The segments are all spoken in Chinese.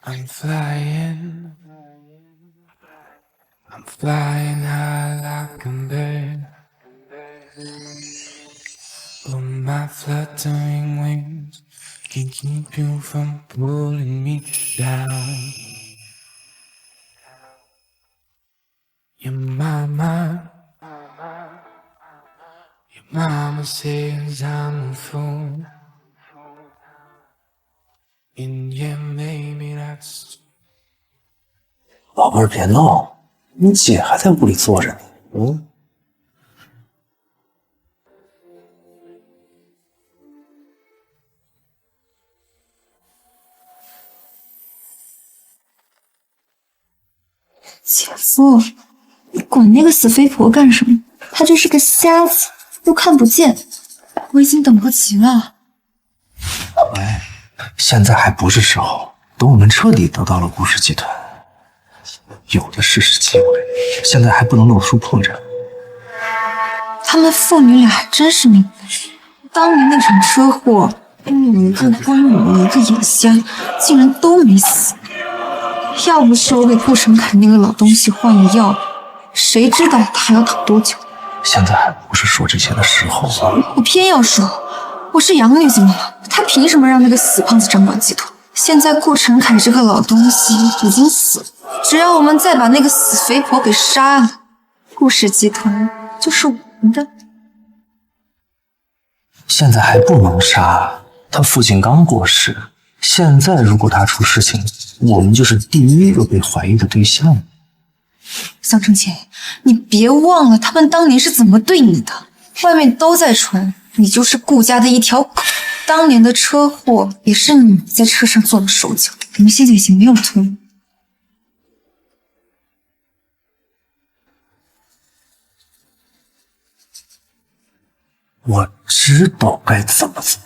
I'm flying, I'm flying high like a bird. But my fluttering wings can keep you from pulling me down. Your mama says I'm a fool. And yeah, maybe that's 宝贝儿，别闹，你姐还在屋里坐着呢。姐夫，你管那个死肥婆干什么？她就是个瞎子，又看不见。我已经等不及了。喂，现在还不是时候，等我们彻底得到了顾氏集团，有的是机会，现在还不能露出破绽。他们父女俩还真是命不是。当年那场车祸，一个昏迷，一个眼瞎，竟然都没死。要不是我给顾成凯那个老东西换了药，谁知道他还要躺多久？现在还不是说这些的时候。我偏要说，我是养女怎么了？他凭什么让那个死胖子掌管集团？现在顾成凯这个老东西已经死了，只要我们再把那个死肥婆给杀了，顾氏集团就是我们的。现在还不能杀，他父亲刚过世，现在如果他出事情，我们就是第一个被怀疑的对象。向正乾，你别忘了他们当年是怎么对你的，外面都在传你就是顾家的一条狗。当年的车祸也是你在车上做了手脚，你们现在已经没有退路。我知道该怎么做。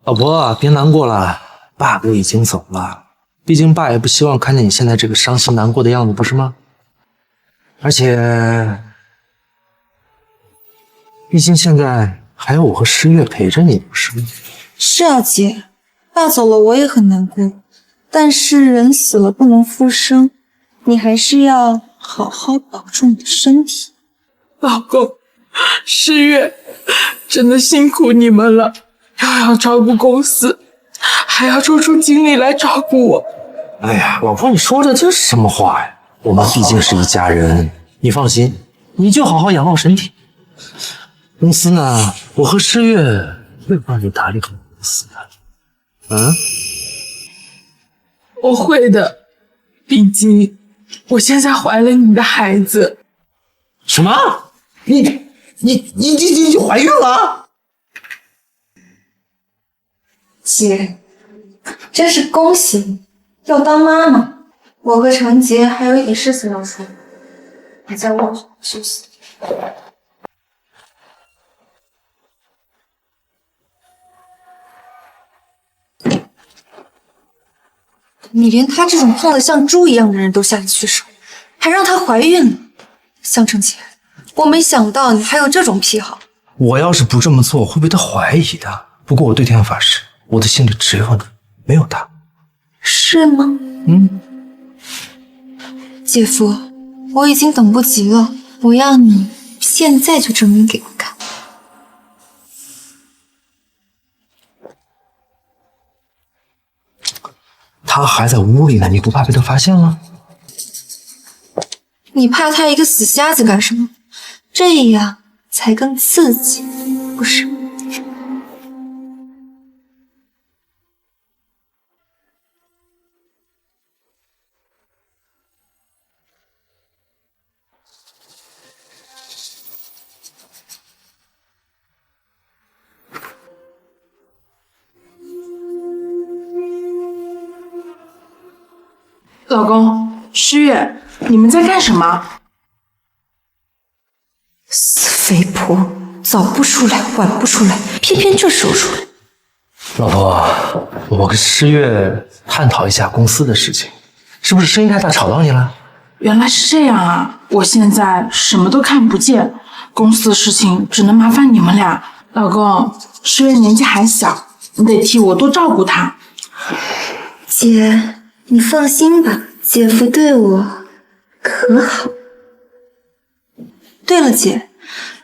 老婆，别难过了，爸都已经走了，毕竟爸也不希望看见你现在这个伤心难过的样子，不是吗？而且，毕竟现在还有我和诗月陪着你，不是吗？是啊，姐，爸走了我也很难过，但是人死了不能复生，你还是要好好保重你的身体。老公，诗月，真的辛苦你们了，又要照顾公司，还要抽出精力来照顾我。哎呀，老婆，你说的这是什么话呀？我们毕竟是一家人，你放心，你就好好养好身体。公司呢，我和诗月会帮你打理好公司的。我会的，毕竟我现在怀了你的孩子。什么？你怀孕了？姐，真是恭喜你，要当妈妈。我和程杰还有一点事情要处理，你在卧好休息。你连他这种胖得像猪一样的人都下得去手，还让她怀孕了。向程杰，我没想到你还有这种癖好。我要是不这么做，会被他怀疑的。不过我对天发誓，我的心里只有你，没有他。是吗？姐夫，我已经等不及了，我要你现在就证明给我看。他还在屋里呢，你不怕被他发现了？你怕他一个死瞎子干什么？这样才更刺激，不是吗？老公，诗月，你们在干什么？死肥婆，早不出来，晚不出来，偏偏这时候出来。老婆，我跟诗月探讨一下公司的事情。是不是声音太大吵到你了？原来是这样啊！我现在什么都看不见，公司的事情只能麻烦你们俩。老公，诗月年纪还小，你得替我多照顾她。姐，你放心吧，姐夫对我可好。对了，姐，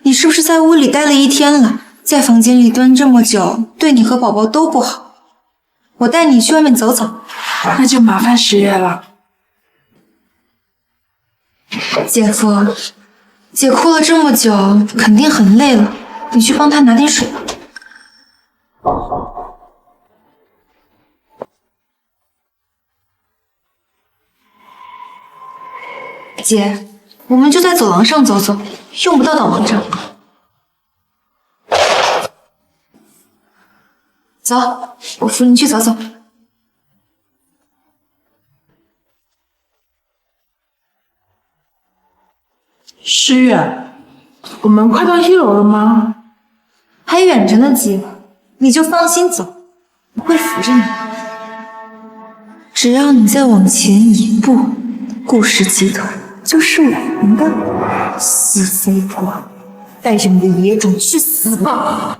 你是不是在屋里待了一天了？在房间里蹲这么久，对你和宝宝都不好。我带你去外面走走。那就麻烦诗月了。姐夫，姐哭了这么久，肯定很累了，你去帮她拿点水吧。姐，我们就在走廊上走走，用不到导盲杖。走，我扶你去走走。诗月，我们快到1楼了吗？还远着呢，姐，你就放心走，我会扶着你。只要你再往前一步，顾氏集团就是我们的。西飞婆，带着你的野种去死吧！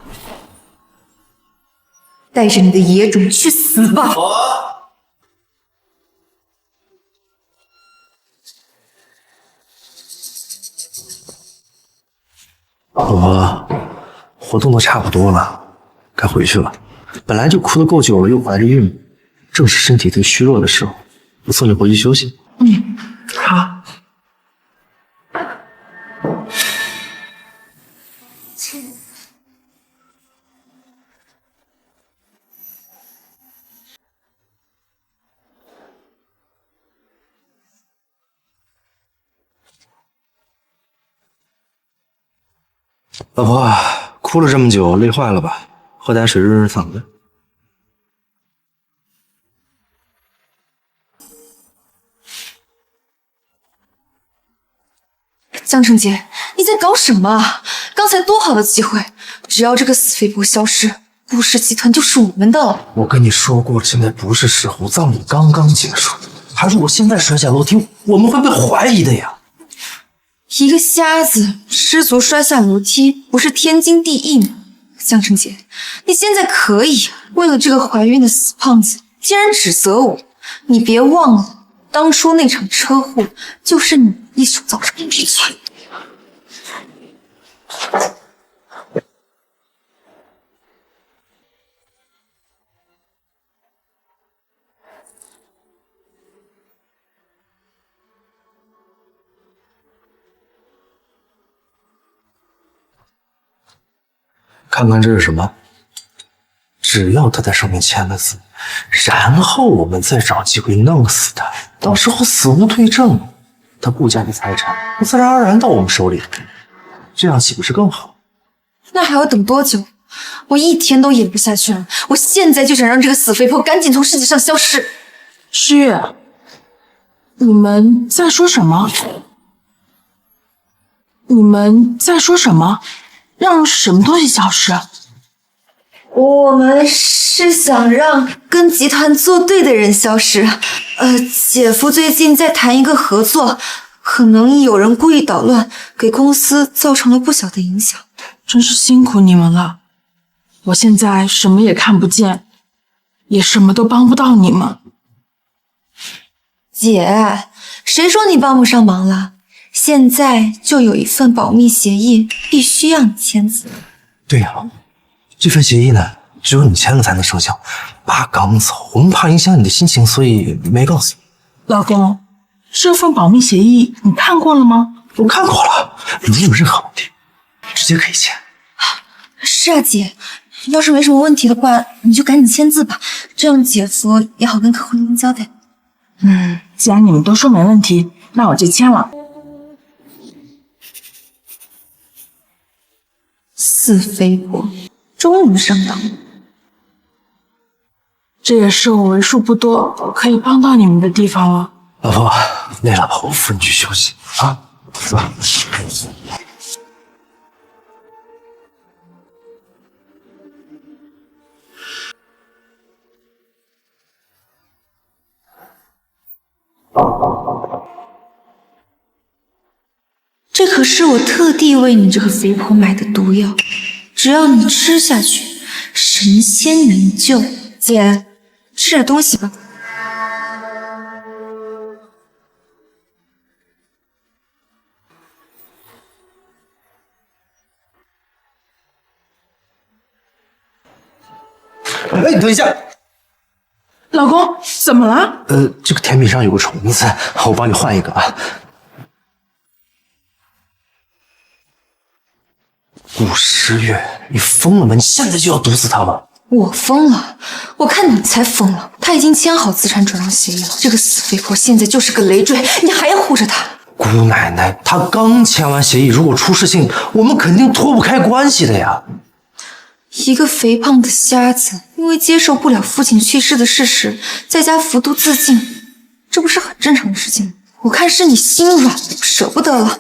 带着你的野种去死吧！老婆，活动都差不多了，该回去了。本来就哭得够久了，又怀着孕，正是身体最虚弱的时候。我送你回去休息。好。老婆，哭了这么久，累坏了吧？喝点水润润嗓子。江澄姐，你在搞什么啊？刚才多好的机会，只要这个死肥婆消失，顾氏集团就是我们的了。我跟你说过了，现在不是时候，葬礼刚刚结束，还如果现在摔下楼梯，我们会被怀疑的呀。一个瞎子失足摔下楼梯，不是天经地义吗？江澄姐，你现在可以为了这个怀孕的死胖子，竟然指责我。你别忘了，当初那场车祸就是你一手造成的。闭嘴！看看这是什么？只要他在上面签了字，然后我们再找机会弄死他，到时候死无对证，他顾家的财产自然而然到我们手里，这样岂不是更好？那还要等多久？我一天都演不下去了，我现在就想让这个死肥婆赶紧从世界上消失。诗月，你们在说什么？你们在说什么？让什么东西消失？我们是想让跟集团作对的人消失。姐夫最近在谈一个合作，可能有人故意捣乱，给公司造成了不小的影响。真是辛苦你们了，我现在什么也看不见，也什么都帮不到你们。姐，谁说你帮不上忙了？现在就有一份保密协议，必须让你签字。对呀，这份协议呢，只有你签了才能生效。爸刚走，我们怕影响你的心情，所以没告诉你。老公，这份保密协议你看过了吗？我看过了，如有任何问题，直接可以签。是啊，姐，要是没什么问题的话，你就赶紧签字吧，这样姐夫也好跟客户交代。既然你们都说没问题，那我就签了。死肥婆，终于上当了。这也是我为数不多可以帮到你们的地方了。老婆，累了吧？我扶你去休息啊，走吧。这可是我特地为你这个肥婆买的毒药，只要你吃下去，神仙能救。姐，吃点东西吧。哎，等一下，老公，怎么了？这个甜品上有个虫子，我帮你换一个啊。顾诗月，你疯了吗？你现在就要毒死他吗？我疯了？我看你才疯了。他已经签好资产转让协议了，这个死肥婆现在就是个累赘，你还要护着她？姑奶奶，他刚签完协议，如果出事情，我们肯定脱不开关系的呀。一个肥胖的瞎子，因为接受不了父亲去世的事实，在家服毒自尽，这不是很正常的事情吗？我看是你心软，舍不得了。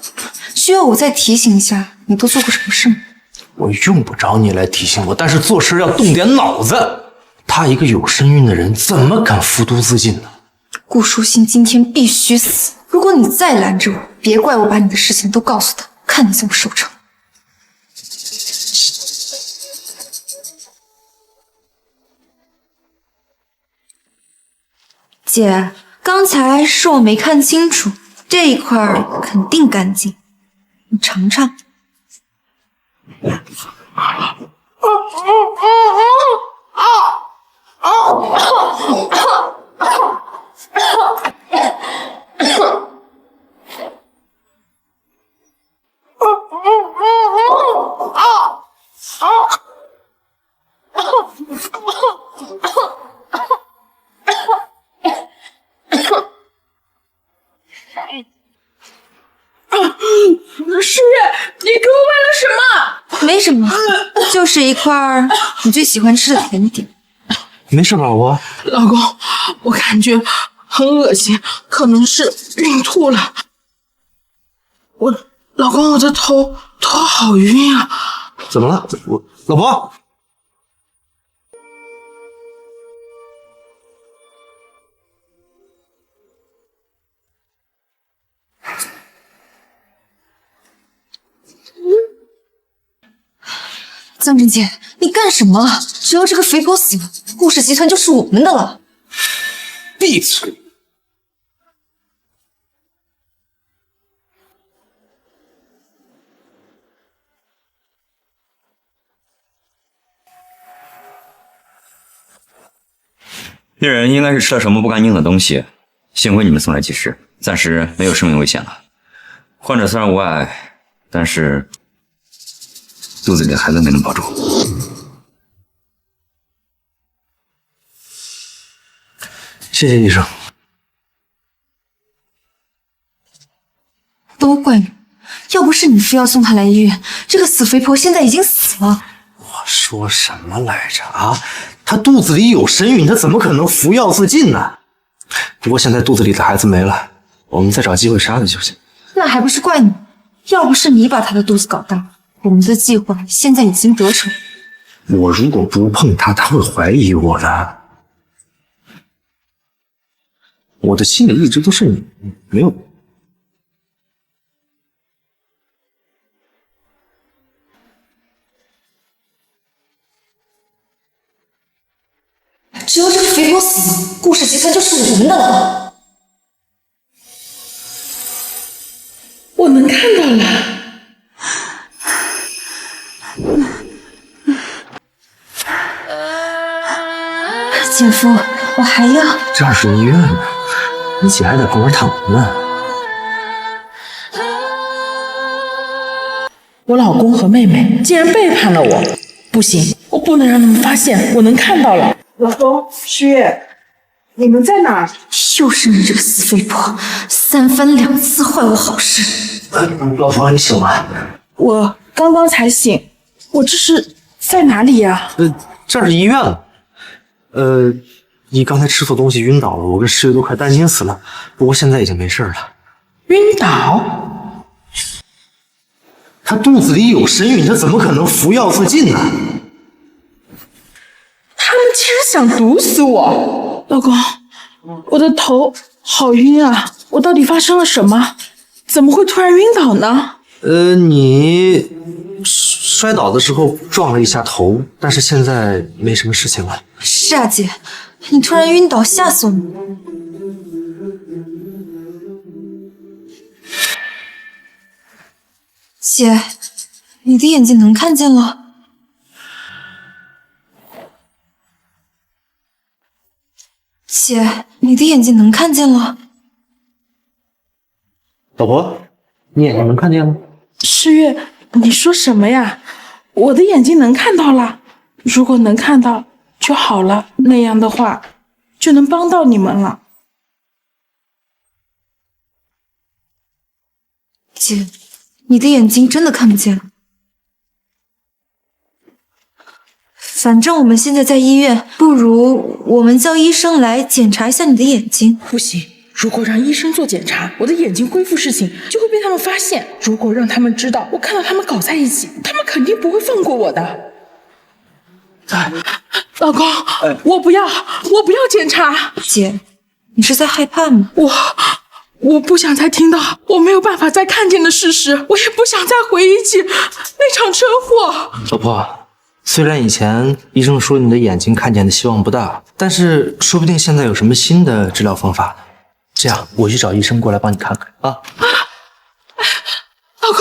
需要我再提醒一下，你都做过什么事吗？我用不着你来提醒我，但是做事要动点脑子。他一个有身孕的人，怎么敢服毒自尽呢？顾书欣今天必须死！如果你再拦着我，别怪我把你的事情都告诉他，看你怎么收场。姐，刚才是我没看清楚，这一块肯定干净，你尝尝。诗月，你给我买了什么？没什么，就是一块你最喜欢吃的甜点。没事吧，老婆？老公，我感觉很恶心，可能是孕吐了。老公，我的头好晕啊！怎么了？老婆。江真姐，你干什么？只要这个肥婆死了，顾氏集团就是我们的了。闭嘴！病人应该是吃了什么不干净的东西，幸亏你们送来及时，暂时没有生命危险了。患者虽然无碍，但是肚子里的孩子没能保住。谢谢医生。都怪你，要不是你非要送她来医院，这个死肥婆现在已经死了。我说什么来着啊？她肚子里有身孕，她怎么可能服药自尽呢？不过现在肚子里的孩子没了，我们再找机会杀她就行。那还不是怪你？要不是你把她的肚子搞大，我们的计划现在已经得逞。我如果不碰她，她会怀疑我的。我的心里一直都是你，没有。只要这个肥婆死了，顾氏集团就是我们的了。我能看到了。姐夫，我还要。这儿是医院呢，你姐还在旁边躺着呢。我老公和妹妹竟然背叛了我，不行，我不能让他们发现我能看到了。老公，诗月，你们在哪？又是你这个死肥婆，三番两次坏我好事。老婆，你醒了？我刚刚才醒，我这是在哪里呀？这儿是医院了。你刚才吃错东西晕倒了，我跟诗月都快担心死了。不过现在已经没事了。晕倒？她肚子里有身孕，她怎么可能服药自尽呢？他们竟然想毒死我！老公，我的头好晕啊！我到底发生了什么？怎么会突然晕倒呢？你摔倒的时候撞了一下头，但是现在没什么事情了。是啊，姐，你突然晕倒，吓死我了。姐，你的眼睛能看见了。姐，你的眼睛能看见了。老婆，你眼睛能看见了？诗月，你说什么呀？我的眼睛能看到了，如果能看到就好了，那样的话就能帮到你们了。姐，你的眼睛真的看不见了。反正我们现在在医院，不如我们叫医生来检查一下你的眼睛。不行，如果让医生做检查，我的眼睛恢复事情就会被他们发现。如果让他们知道我看到他们搞在一起，他们肯定不会放过我的。老公，我不要检查。姐，你是在害怕吗？我不想再听到我没有办法再看见的事实，我也不想再回忆起那场车祸。老婆，虽然以前医生说你的眼睛看见的希望不大，但是说不定现在有什么新的治疗方法。这样，我去找医生过来帮你看看啊。老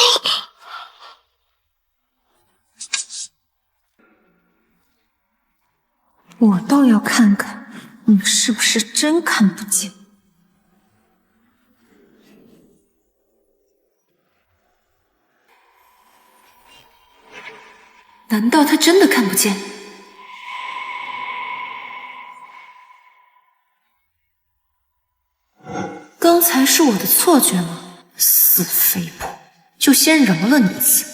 公，我倒要看看你是不是真看不见。难道他真的看不见？刚才是我的错觉吗？死肥婆，就先饶了你一次。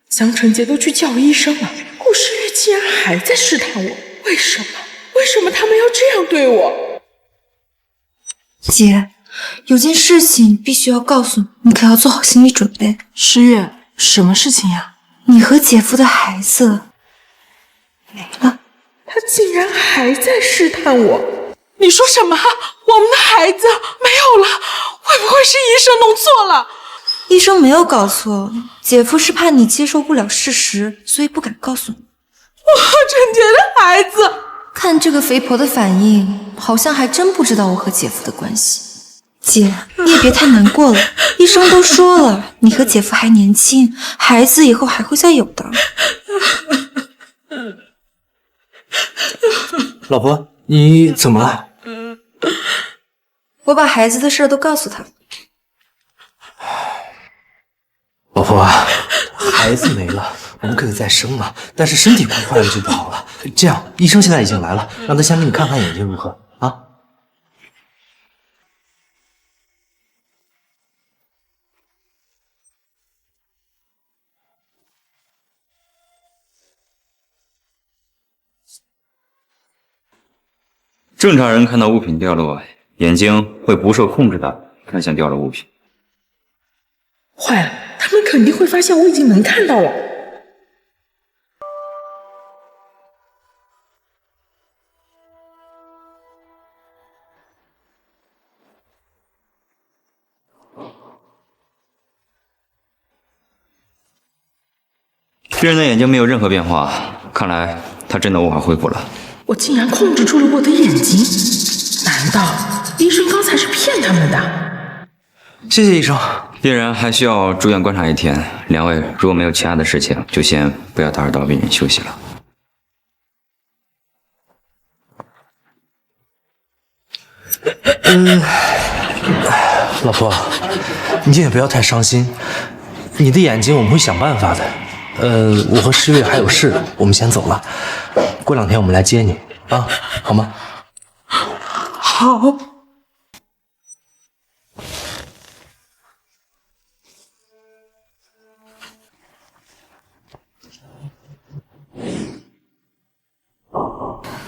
江晨杰都去叫医生了，顾时月竟然还在试探我，为什么？为什么他们要这样对我？姐，有件事情必须要告诉你，你可要做好心理准备。诗月，什么事情呀？你和姐夫的孩子没了。他竟然还在试探我！你说什么？我们的孩子没有了？会不会是医生弄错了？医生没有搞错，姐夫是怕你接受不了事实，所以不敢告诉你。我和陈杰的孩子，看这个肥婆的反应，好像还真不知道我和姐夫的关系。姐，你也别太难过了，医生都说了，你和姐夫还年轻，孩子以后还会再有的。老婆，你怎么了？我把孩子的事都告诉他了。老婆，孩子没了，我们可以再生嘛，但是身体快坏了就不好了。这样，医生现在已经来了，让他先给你看看眼睛如何啊？正常人看到物品掉落，眼睛会不受控制的看向掉落物品。坏了，他们肯定会发现我已经能看到了。病人的眼睛没有任何变化，看来他真的无法恢复了。我竟然控制住了我的眼睛，难道医生刚才是骗他们的？谢谢医生。病人还需要住院观察1天，两位如果没有其他的事情，就先不要打扰到病人休息了。老婆，你也不要太伤心，你的眼睛我们会想办法的。我和诗月还有事，我们先走了。过2天我们来接你啊，好吗？好。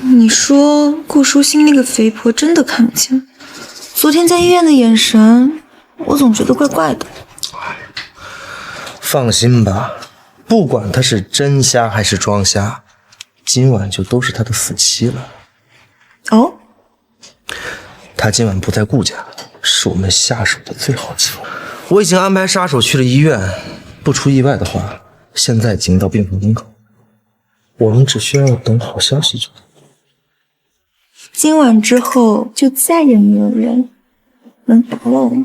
你说顾舒心那个肥婆真的看不见？昨天在医院的眼神，我总觉得怪怪的。放心吧，不管他是真瞎还是装瞎，今晚就都是他的死期了。哦，他今晚不在顾家，是我们下手的最好机会。我已经安排杀手去了医院，不出意外的话，现在已经到病房门口，我们只需要等好消息就好。今晚之后就再也没有人能打扰我。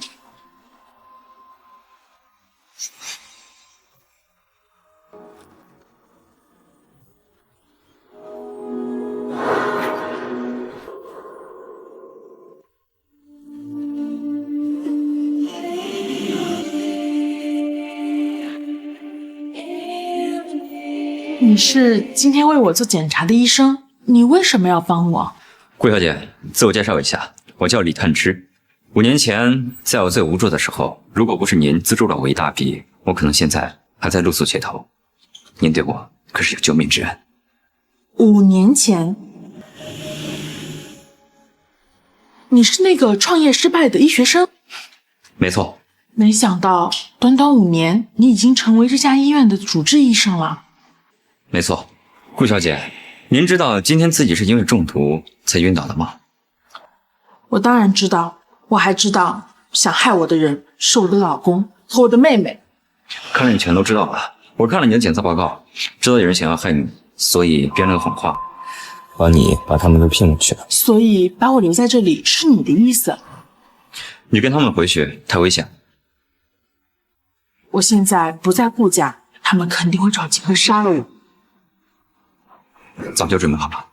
你是今天为我做检查的医生，你为什么要帮我？顾小姐，自我介绍一下，我叫李探之。5年前，在我最无助的时候，如果不是您资助了我一大笔，我可能现在还在露宿街头。您对我可是有救命之恩。5年前，你是那个创业失败的医学生？没错。没想到短短5年，你已经成为这家医院的主治医生了。没错，顾小姐，您知道今天自己是因为中毒才晕倒的吗？我当然知道，我还知道想害我的人是我的老公和我的妹妹。看来你全都知道了。我看了你的检测报告，知道有人想要害你，所以编了个谎话，把他们都骗过去了。所以把我留在这里是你的意思？你跟他们回去太危险。我现在不在顾家，他们肯定会找机会杀了我。早就准备好了。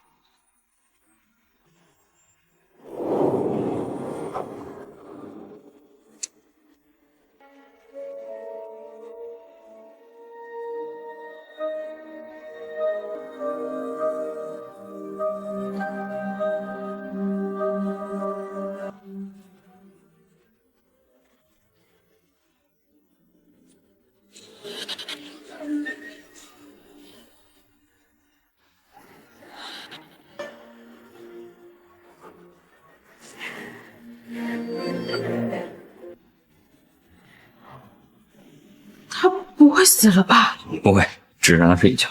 他不会死了吧？不会，只是让他睡一觉。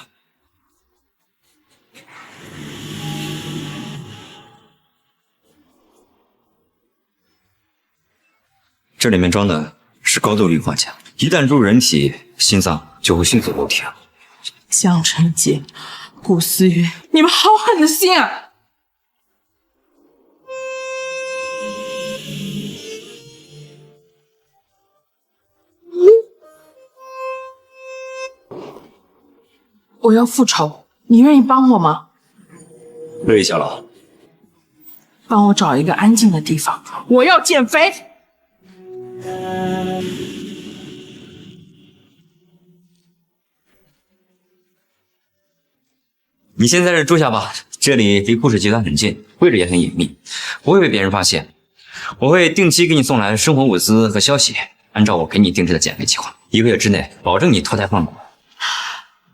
这里面装的是高度氯化钾，一旦入人体，心脏就会迅速漏铁。江晨杰、顾思月，你们好狠的心啊！我要复仇，你愿意帮我吗？乐意效劳。帮我找一个安静的地方，我要减肥。你先在这住下吧，这里离顾氏集团很近，位置也很隐秘，不会被别人发现。我会定期给你送来生活物资和消息，按照我给你定制的减肥计划，1个月之内保证你脱胎换骨。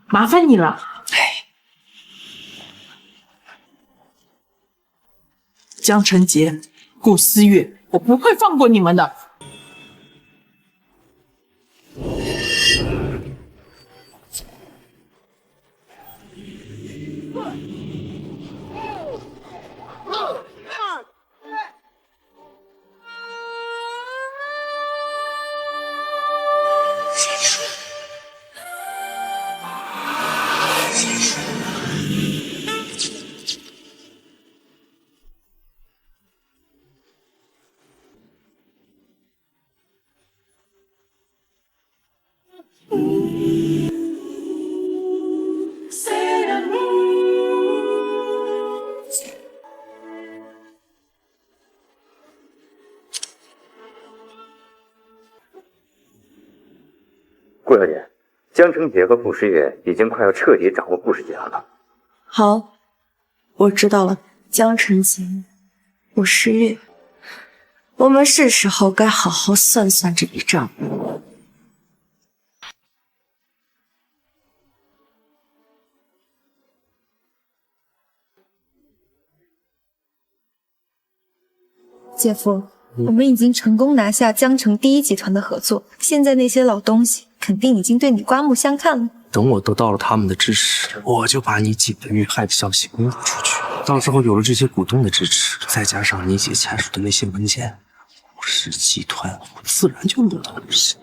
麻烦你了。江晨杰、顾思月，我不会放过你们的。顾小姐，江澄杰和顾时月已经快要彻底掌握顾氏集团了。好，我知道了，江晨杰，顾时月，我们是时候该好好算算这笔账。姐夫，我们已经成功拿下江城第一集团的合作，现在那些老东西肯定已经对你刮目相看了。等我得到了他们的支持，我就把你姐的遇害的消息公布出去。到时候有了这些股东的支持，再加上你姐签署的那些文件，我氏集团，我自然就能懂事。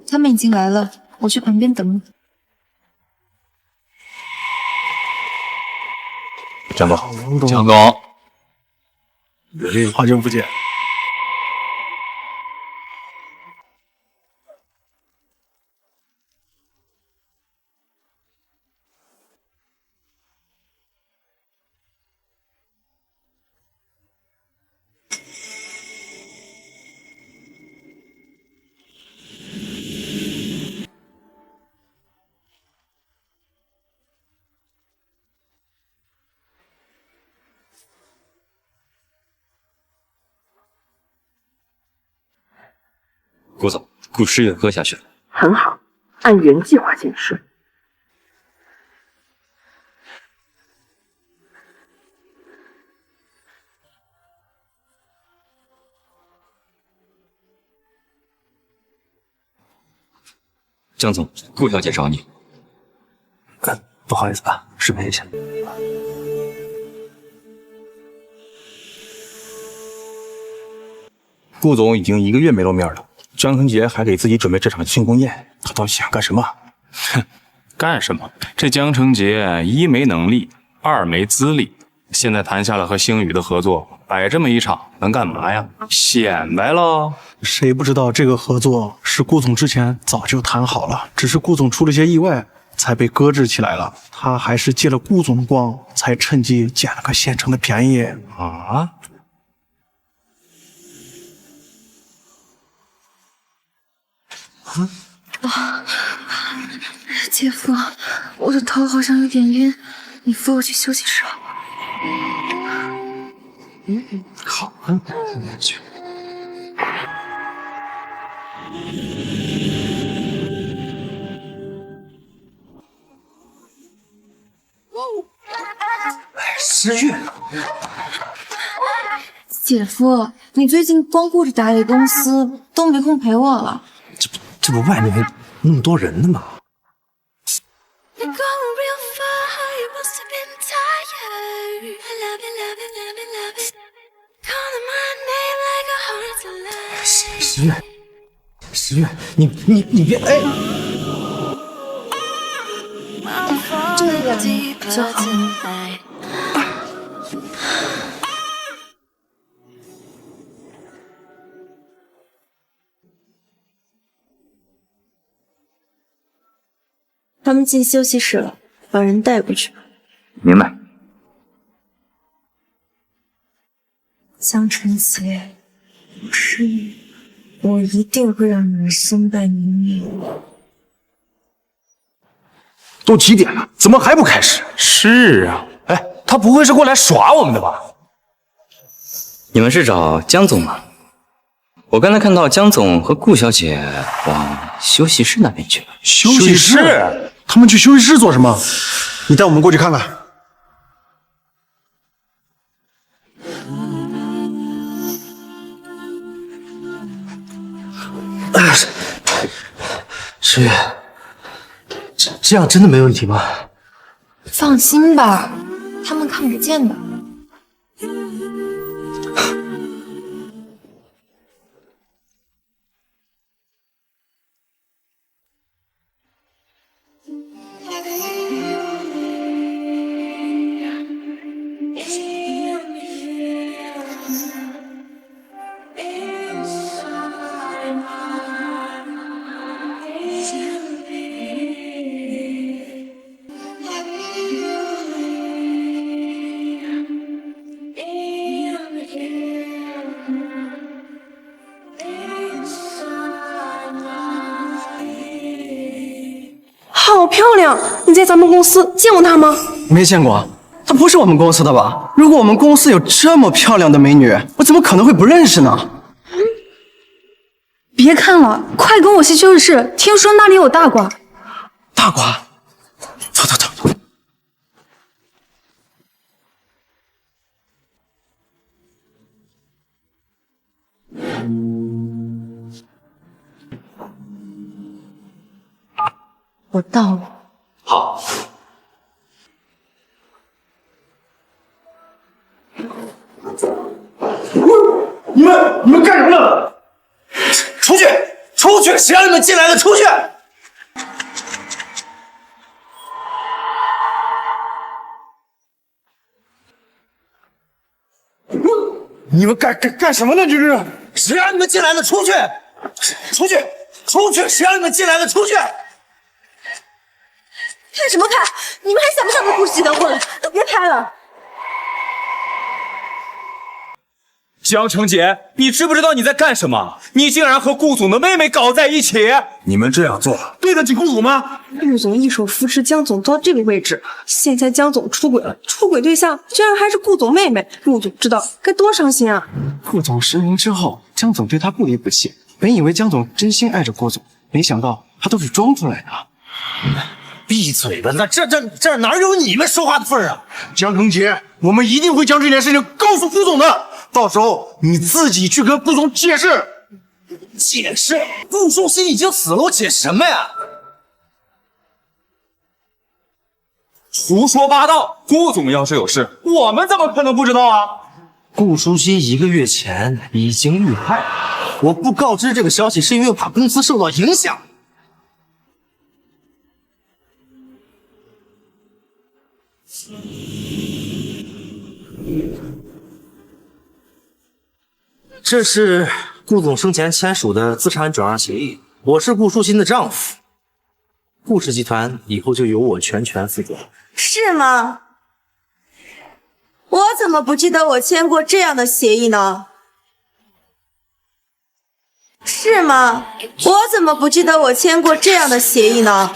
他们已经来了，我去旁边等你。江总，江总，好久不见。顾总，顾诗月喝下去了。很好，按原计划行事。江总，顾小姐找你。不好意思啊，失陪一下。顾总已经1个月没露面了，江成杰还给自己准备这场庆功宴，他到底想干什么？哼，干什么？这江成杰一没能力，二没资历，现在谈下了和星宇的合作，摆这么一场能干嘛呀？显摆喽！谁不知道这个合作是顾总之前早就谈好了，只是顾总出了些意外，才被搁置起来了。他还是借了顾总的光，才趁机捡了个现成的便宜啊！姐夫，我的头好像有点晕，你扶我去休息室好吗？好啊，去。诗月，姐夫，你最近光顾着打理公司，都没空陪我了。这不外面那么多人呢吗？十月，你别哎，这个比较好。他们进休息室了，把人带过去吧。明白。江晨杰，不是你，我一定会让你们身败名裂。都几点了，怎么还不开始？是啊，哎，他不会是过来耍我们的吧？你们是找江总吗？我刚才看到江总和顾小姐往休息室那边去了。休息室？他们去休息室做什么？你带我们过去看看。十月，这样真的没问题吗？放心吧，他们看不见的。好漂亮！你在咱们公司见过她吗？没见过，她不是我们公司的吧？如果我们公司有这么漂亮的美女，我怎么可能会不认识呢？别看了，快跟我去休息室，听说那里有大瓜。大瓜，走走走。我到了。你们干什么呢？出去！出去！谁让你们进来的？出去！你们干什么呢？这是谁让你们进来的？出去！出去！出去！谁让你们进来的？出去！看什么看？你们还想不想把故事记当过了？都别拍了！江澄杰，你知不知道你在干什么？你竟然和顾总的妹妹搞在一起！你们这样做对得起顾总吗？陆总一手扶持江总到这个位置，现在江总出轨了，出轨对象居然还是顾总妹妹，陆总知道该多伤心啊！顾总失明之后，江总对他不离不弃。本以为江总真心爱着顾总，没想到他都是装出来的。闭嘴吧！那这哪有你们说话的份儿啊？江澄杰，我们一定会将这件事情告诉顾总的，到时候你自己去跟顾总解释。解释？顾书欣已经死了，我解释什么呀？胡说八道！顾总要是有事，我们怎么可能不知道啊？顾书欣1个月前已经遇害，我不告知这个消息是因为怕公司受到影响。这是顾总生前签署的资产转让协议，我是顾书欣的丈夫，顾氏集团以后就由我全权负责。是吗？我怎么不记得我签过这样的协议呢？是吗？我怎么不记得我签过这样的协议呢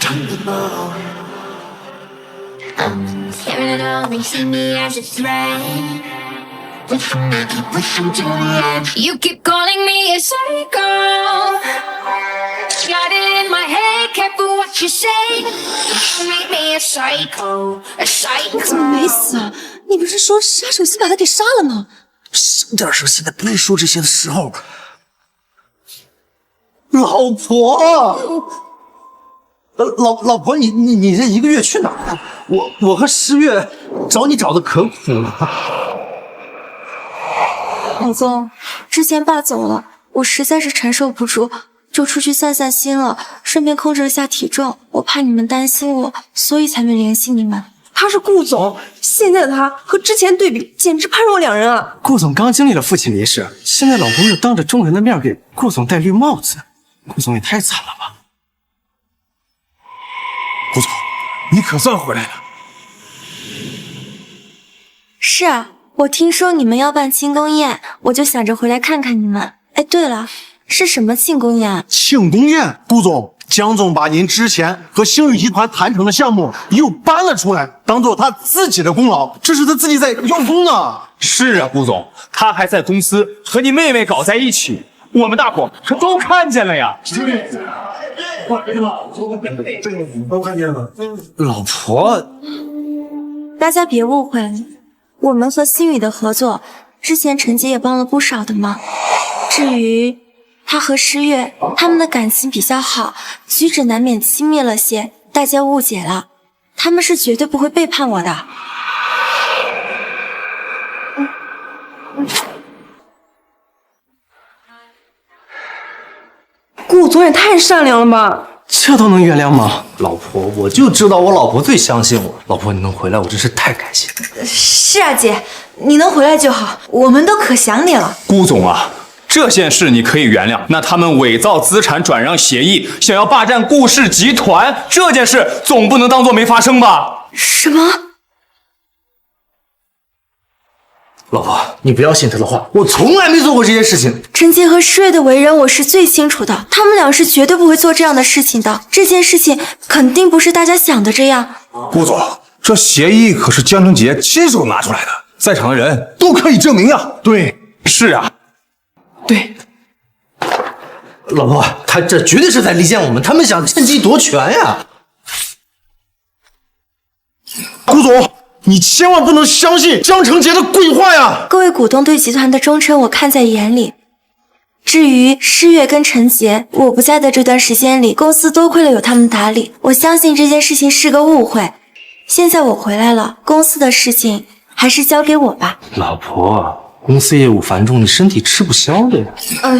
？You keep calling me a psycho. Got it in my head, careful what you say. You make me a psycho, a psycho. 怎么没死啊？你不是说杀手先把他给杀了吗？省点声，现在不是说这些的时候。老婆，老婆，你这1个月去哪儿了？我和诗月找你找的可苦了。老公，之前爸走了，我实在是承受不住，就出去散散心了，顺便控制了下体重。我怕你们担心我，所以才没联系你们。他是顾总，现在的他和之前对比，简直判若两人啊！顾总刚经历了父亲离世，现在老公又当着众人的面给顾总戴绿帽子，顾总也太惨了吧！顾总，你可算回来了。是啊，我听说你们要办庆功宴，我就想着回来看看你们。哎，对了，是什么庆功宴？庆功宴，顾总，江总把您之前和星宇集团谈成的项目又搬了出来，当做他自己的功劳，这是他自己在用功呢。是啊，顾总，他还在公司和你妹妹搞在一起，我们大伙可都看见了呀。都看见了。老婆，大家别误会了，我们和星宇的合作，之前陈姐也帮了不少的忙。至于他和诗月，他们的感情比较好，举止难免轻蔑了些，大家误解了。他们是绝对不会背叛我的。顾总也太善良了吧！这都能原谅吗？老婆，我就知道我老婆最相信我。老婆，你能回来，我真是太感谢你。是啊，姐，你能回来就好，我们都可想你了。顾总啊，这件事你可以原谅，那他们伪造资产转让协议，想要霸占顾氏集团，这件事总不能当作没发生吧？什么？老婆，你不要信他的话，我从来没做过这些事情。陈杰和诗月的为人我是最清楚的，他们俩是绝对不会做这样的事情的。这件事情肯定不是大家想的这样。顾总，这协议可是江澄杰亲手拿出来的，在场的人都可以证明呀。对，是啊，对，老婆，他这绝对是在离间我们，他们想趁机夺权呀。顾总，你千万不能相信江澄杰的鬼话呀！各位股东对集团的忠诚我看在眼里。至于诗月跟陈杰，我不在的这段时间里，公司多亏了有他们打理，我相信这件事情是个误会。现在我回来了，公司的事情还是交给我吧。老婆，公司业务繁重，你身体吃不消的呀。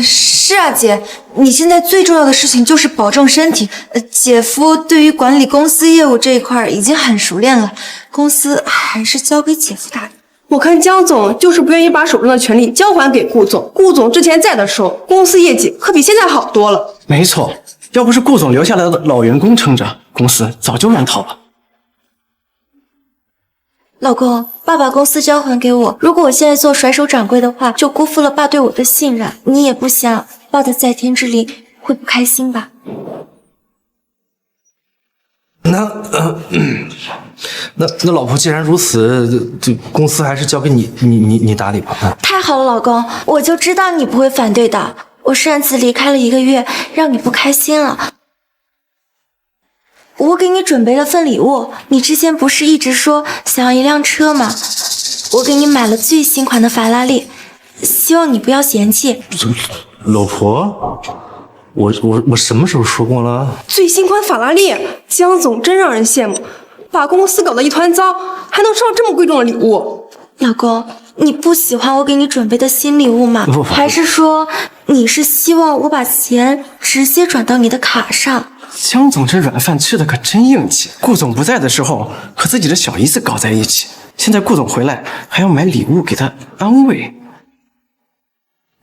是啊，姐，你现在最重要的事情就是保重身体。姐夫对于管理公司业务这一块已经很熟练了，公司还是交给姐夫打理。我看江总就是不愿意把手中的权力交还给顾总。顾总之前在的时候，公司业绩可比现在好多了。没错，要不是顾总留下来的老员工撑着，公司早就乱套了。老公，爸把公司交还给我，如果我现在做甩手掌柜的话，就辜负了爸对我的信任。你也不想爸的在天之灵会不开心吧？那老婆，既然如此，这公司还是交给你打理吧。太好了，老公，我就知道你不会反对的。我擅自离开了1个月，让你不开心了。我给你准备了份礼物，你之前不是一直说想要一辆车吗？我给你买了最新款的法拉利，希望你不要嫌弃。老婆，我什么时候说过了？最新款法拉利，江总真让人羡慕，把公司搞得一团糟，还能收到这么贵重的礼物。老公，你不喜欢我给你准备的新礼物吗？还是说你是希望我把钱直接转到你的卡上？江总这软饭吃的可真硬气，顾总不在的时候和自己的小姨子搞在一起，现在顾总回来还要买礼物给他安慰。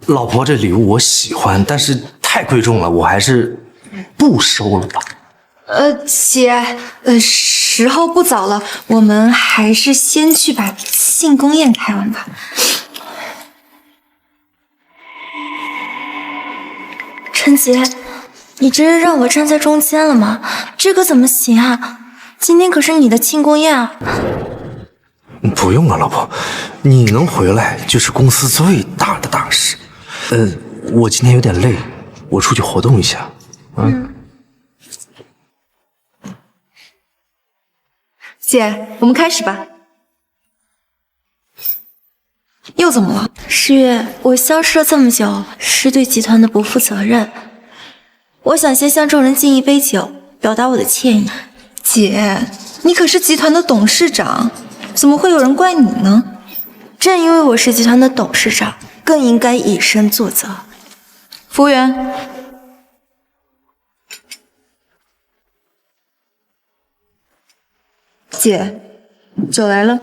老婆，这礼物我喜欢，但是太贵重了，我还是不收了吧。姐，时候不早了，我们还是先去把庆功宴开完吧。陈杰，你这是让我站在中间了吗？这可怎么行啊？今天可是你的庆功宴啊！不用了，老婆，你能回来就是公司最大的大事。我今天有点累，我出去活动一下。姐，我们开始吧。又怎么了？诗月，我消失了这么久，是对集团的不负责任。我想先向众人敬一杯酒，表达我的歉意。姐，你可是集团的董事长，怎么会有人怪你呢？正因为我是集团的董事长，更应该以身作则。服务员。姐，酒来了。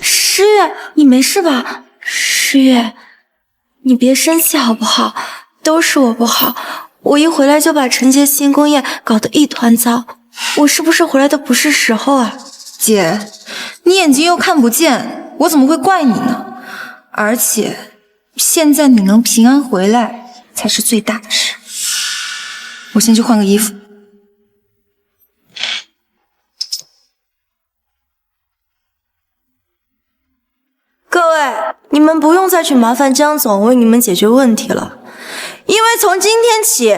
诗月，你没事吧？诗月，你别生气好不好？都是我不好，我一回来就把陈杰庆功宴搞得一团糟，我是不是回来的不是时候啊？姐，你眼睛又看不见，我怎么会怪你呢？而且现在你能平安回来才是最大的事。我先去换个衣服。各位，你们不用再去麻烦江总为你们解决问题了，因为从今天起，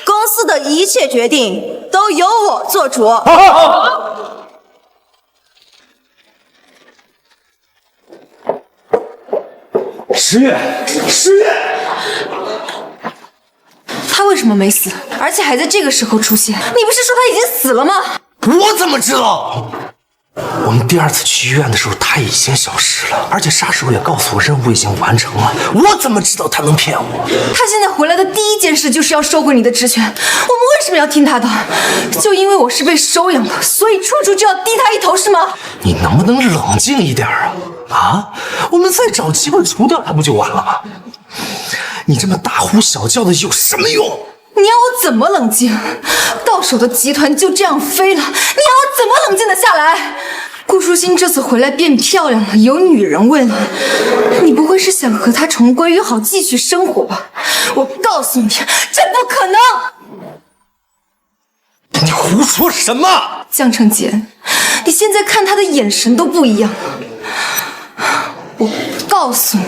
公司的一切决定都由我做主。十月，他为什么没死？而且还在这个时候出现？你不是说他已经死了吗？我怎么知道？我们第2次去医院的时候，他已经消失了，而且杀手也告诉我任务已经完成了。我怎么知道他能骗我？他现在回来的第一件事就是要收回你的职权。我们为什么要听他的？就因为我是被收养的，所以处处就要低他一头，是吗？你能不能冷静一点啊？我们再找机会除掉他不就完了吗？你这么大呼小叫的有什么用？你要我怎么冷静？到手的集团就这样飞了，你要我怎么冷静得下来？顾舒心这次回来变漂亮了，有女人味了，你不会是想和她重归于好，继续生活吧？我告诉你，这不可能！你胡说什么？江澄杰，你现在看他的眼神都不一样了。我告诉你，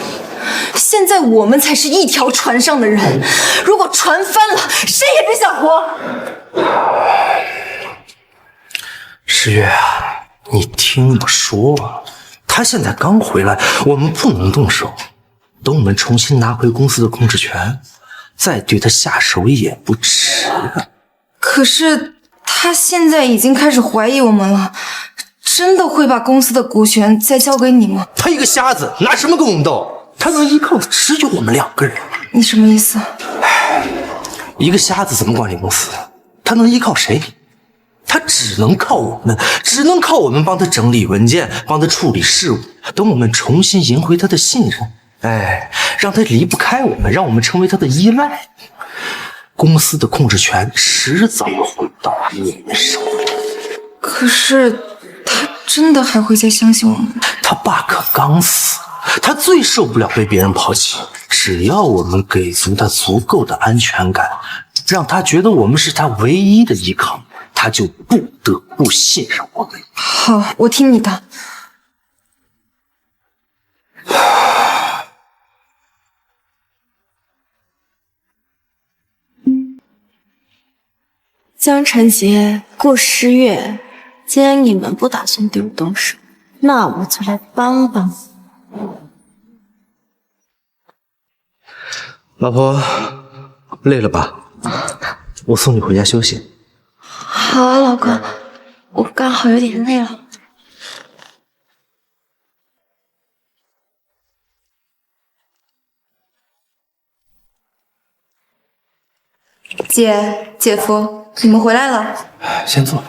现在我们才是一条船上的人，如果船翻了，谁也别想活。十月啊，你听我说，他现在刚回来，我们不能动手。等我们重新拿回公司的控制权，再对他下手也不迟啊。可是他现在已经开始怀疑我们了，真的会把公司的股权再交给你吗？他一个瞎子，拿什么跟我们斗？他能依靠的只有我们2个人。你什么意思？一个瞎子怎么管理公司？他能依靠谁？他只能靠我们，只能靠我们帮他整理文件，帮他处理事务。等我们重新赢回他的信任，让他离不开我们，让我们成为他的依赖，公司的控制权迟早会到你们手里。可是他真的还会再相信我们？他爸可刚死，他最受不了被别人抛弃。只要我们给足他足够的安全感，让他觉得我们是他唯一的依靠，他就不得不信任我们。好，我听你的。江晨杰、顾诗月，既然你们不打算对我动手，那我就来帮帮你。老婆，累了吧？我送你回家休息。好啊，老公，我刚好有点累了。姐、姐夫，你们回来了。先坐。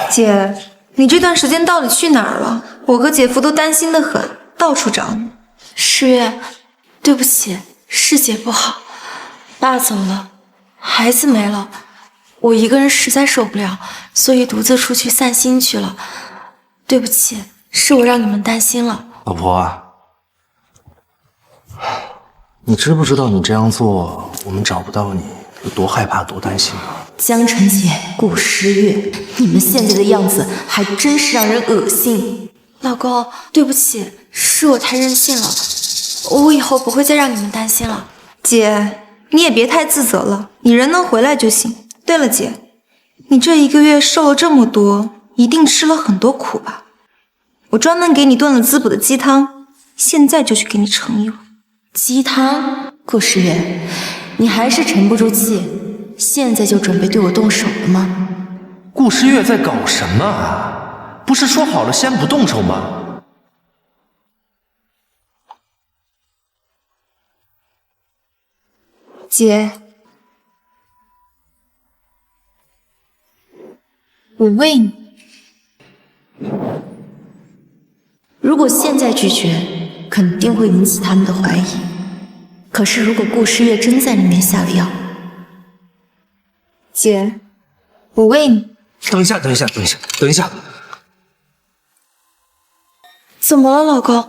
姐，你这段时间到底去哪儿了？我和姐夫都担心得很，到处找你。诗月，对不起，是姐不好，爸走了，孩子没了，我一个人实在受不了，所以独自出去散心去了。对不起，是我让你们担心了。老婆啊，你知不知道你这样做，我们找不到你有多害怕、多担心啊？江晨杰、顾诗月，你们现在的样子还真是让人恶心。老公，对不起，是我太任性了，我以后不会再让你们担心了。姐，你也别太自责了，你人能回来就行。对了，姐，你这1个月瘦了这么多，一定吃了很多苦吧？我专门给你炖了滋补的鸡汤，现在就去给你盛一碗。鸡汤？顾诗月，你还是沉不住气，现在就准备对我动手了吗？顾诗月在搞什么啊？不是说好了先不动手吗？姐，我喂你。如果现在拒绝，肯定会引起他们的怀疑。可是如果顾诗月真在里面下了药，姐，我喂你。等一下，等一下，等一下，等一下。怎么了，老公？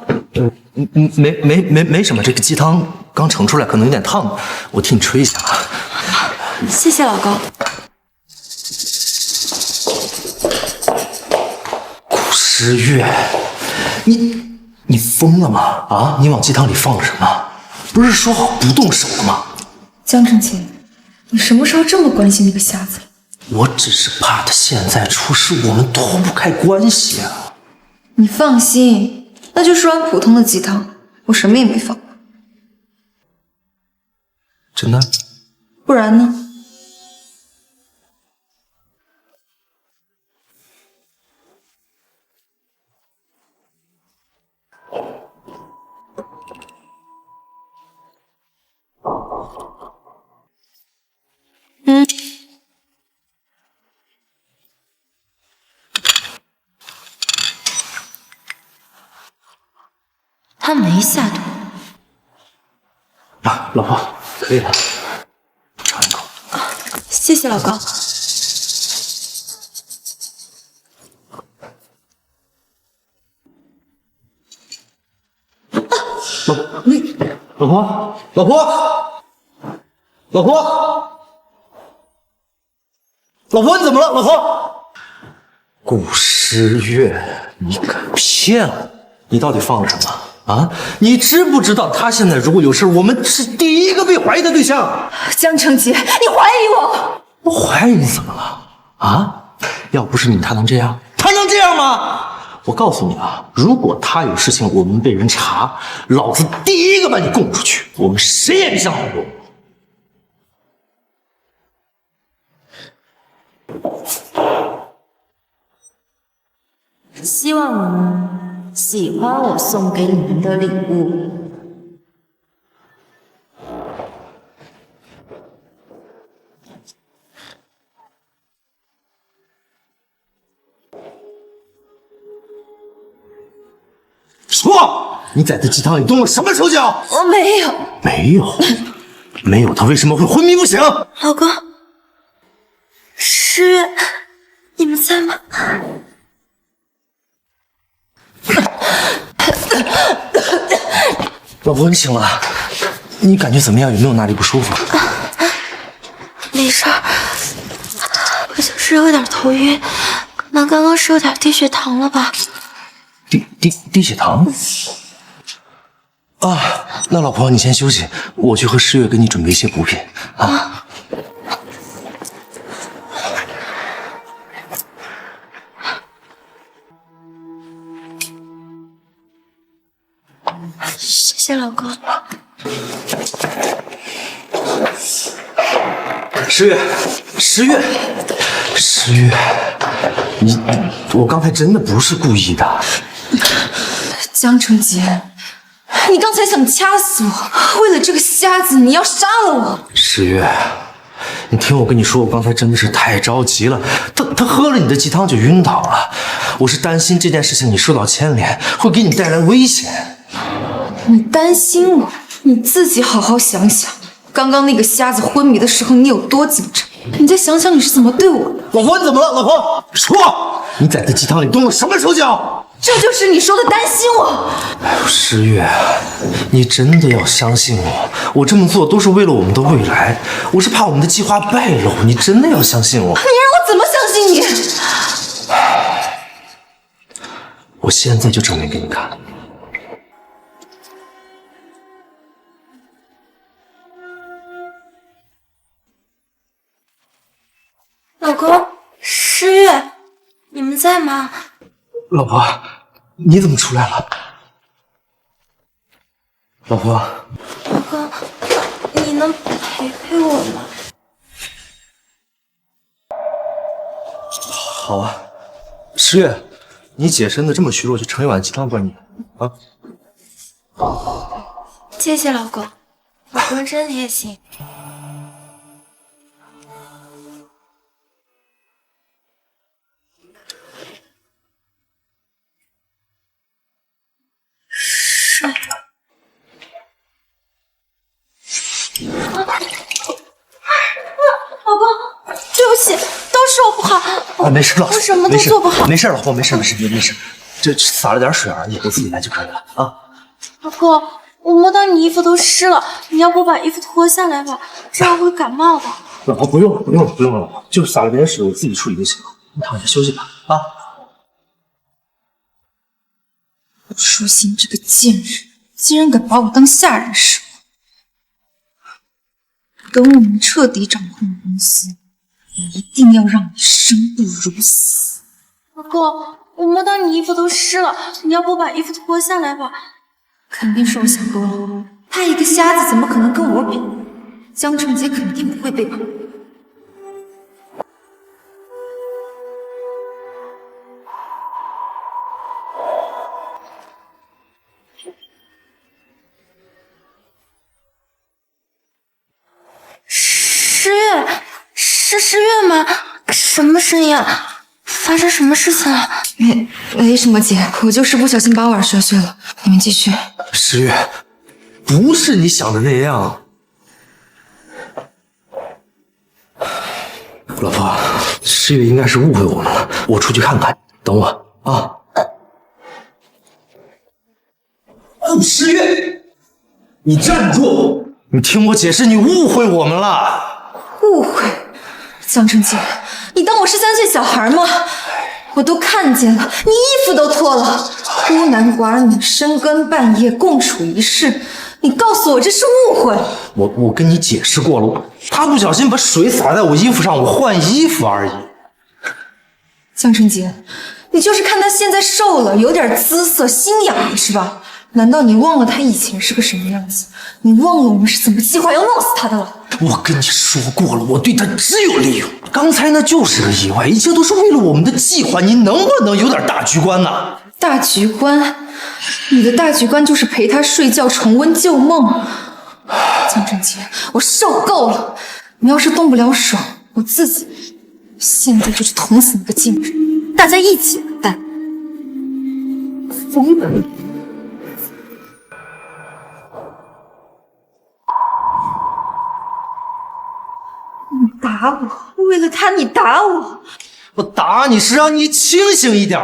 没什么，这个鸡汤刚盛出来，可能有点烫，我替你吹一下啊。谢谢老公。顾诗月，你疯了吗？啊，你往鸡汤里放了什么？不是说好不动手了吗？江晨杰，你什么时候这么关心那个瞎子了？我只是怕他现在出事，我们脱不开关系啊。你放心，那就是碗普通的鸡汤，我什么也没放。真的？不然呢？他没下毒。啊，老婆，可以了，尝一口。谢谢老公。老婆，老婆，老婆，老婆，你怎么了？老婆，顾诗月，你敢骗我？你到底放了什么？啊！你知不知道他现在如果有事，我们是第一个被怀疑的对象。江澄杰，你怀疑我？我怀疑你怎么了？啊！要不是你，他能这样？他能这样吗？我告诉你啊，如果他有事情，我们被人查，老子第一个把你供出去，我们谁也别想好过。希望你们喜欢我送给你们的礼物。说，你在他鸡汤里动了什么手脚？我没有。没有，他为什么会昏迷不醒？老公，诗月，你们在吗？老婆，你醒了，你感觉怎么样？有没有哪里不舒服？没事儿，我就是有点头晕，可能刚刚是有点低血糖了吧。低血糖？啊，那老婆你先休息，我去和诗月给你准备一些补品啊。谢谢老公。诗月，我刚才真的不是故意的。江澄杰，你刚才想掐死我，为了这个瞎子，你要杀了我。诗月，你听我跟你说，我刚才真的是太着急了。他喝了你的鸡汤就晕倒了，我是担心这件事情你受到牵连，会给你带来危险。你担心我，你自己好好想想，刚刚那个瞎子昏迷的时候你有多紧张，你再想想你是怎么对我的。老婆，你怎么了？老婆，说，你在他鸡汤里动了什么手脚？这就是你说的担心我。哎呦，诗月，你真的要相信我，我这么做都是为了我们的未来，我是怕我们的计划败露，你真的要相信我。你让我怎么相信你？我现在就证明给你看。老公，诗月，你们在吗？老婆，你怎么出来了？老婆，老公，你能陪陪我吗？好啊。诗月，你姐身子这么虚弱，就盛一碗鸡汤灌你啊。谢谢老公，老公真贴心。老公，对不起，都是我不好。没事，老我什么都做不好。没事，老婆，没事，这洒了点水而已，我自己来就可以了啊。老公，我摸到你衣服都湿了，你要不把衣服脱下来吧，这样会感冒的。老婆，不用了，老婆，就洒了点水，我自己处理就行了。你躺下休息吧，啊。舒心这个贱人，竟然敢把我当下人使唤！等我们彻底掌控了公司，我一定要让你生不如死。老公，我摸到你衣服都湿了，你要不把衣服脱下来吧？肯定是我想多了。他一个瞎子怎么可能跟我比？江澄杰肯定不会背叛我。诗月，是诗月吗？什么声音啊？发生什么事情了？没什么姐，我就是不小心把碗摔碎了。你们继续。诗月，不是你想的那样。老婆，诗月应该是误会我们了，我出去看看，等我啊。诗月，你站住！你听我解释，你误会我们了。误会？江澄杰，你当我是3岁小孩吗？我都看见了，你衣服都脱了，孤男寡女深更半夜共处一室，你告诉我这是误会？我跟你解释过了，他不小心把水洒在我衣服上，我换衣服而已。江澄杰，你就是看他现在瘦了，有点姿色，心痒了是吧？难道你忘了他以前是个什么样子？你忘了我们是怎么计划要弄死他的了？我跟你说过了，我对他只有利用。刚才那就是个意外，一切都是为了我们的计划。你能不能有点大局观呢？大局观？你的大局观就是陪他睡觉，重温旧梦。江正杰，我受够了！你要是动不了手，我自己现在就去捅死那个贱人，大家一起完蛋！疯了！你打我，为了他你打我！我打你是让你清醒一点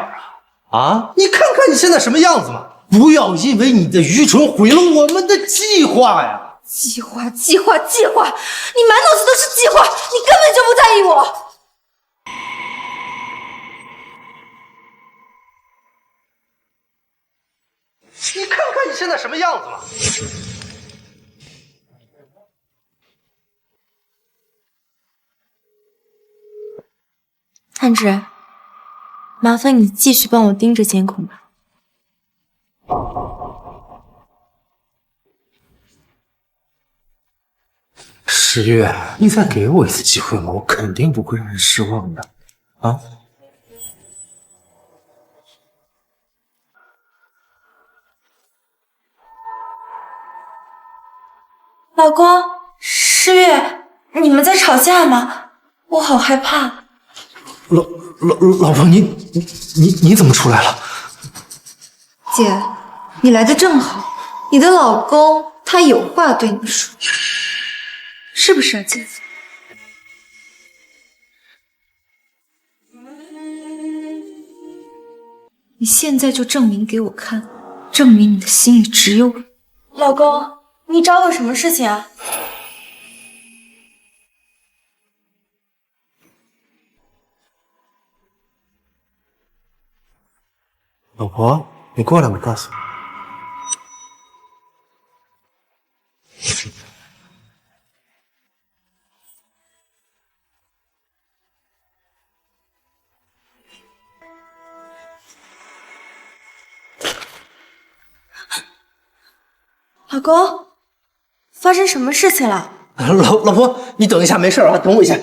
啊！你看看你现在什么样子嘛！不要因为你的愚蠢毁了我们的计划呀！计划！你满脑子都是计划，你根本就不在意我。你看看你现在什么样子嘛！汉之，麻烦你继续帮我盯着监控吧。十月，你再给我一次机会嘛，我肯定不会让人失望的。啊！老公，诗月，你们在吵架吗？我好害怕。老婆，你怎么出来了？姐，你来的正好，你的老公他有话对你说，是不是啊，姐？你现在就证明给我看，证明你的心里只有我。老公，你找我什么事情啊？老婆，你过来，我告诉你。老公，发生什么事情了？老婆，你等一下，没事啊，等我一下。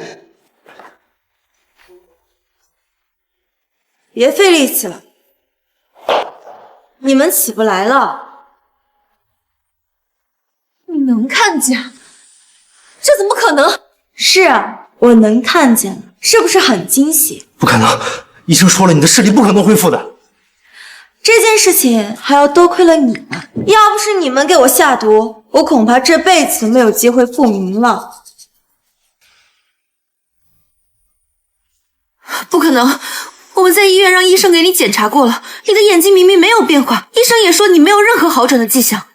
别费力气了，你们起不来了。你能看见？这怎么可能？是啊，我能看见了，是不是很惊喜？不可能，医生说了，你的视力不可能恢复的。这件事情还要多亏了你们，要不是你们给我下毒，我恐怕这辈子都没有机会复明了。不可能，我们在医院让医生给你检查过了，你的眼睛明明没有变化，医生也说你没有任何好转的迹象。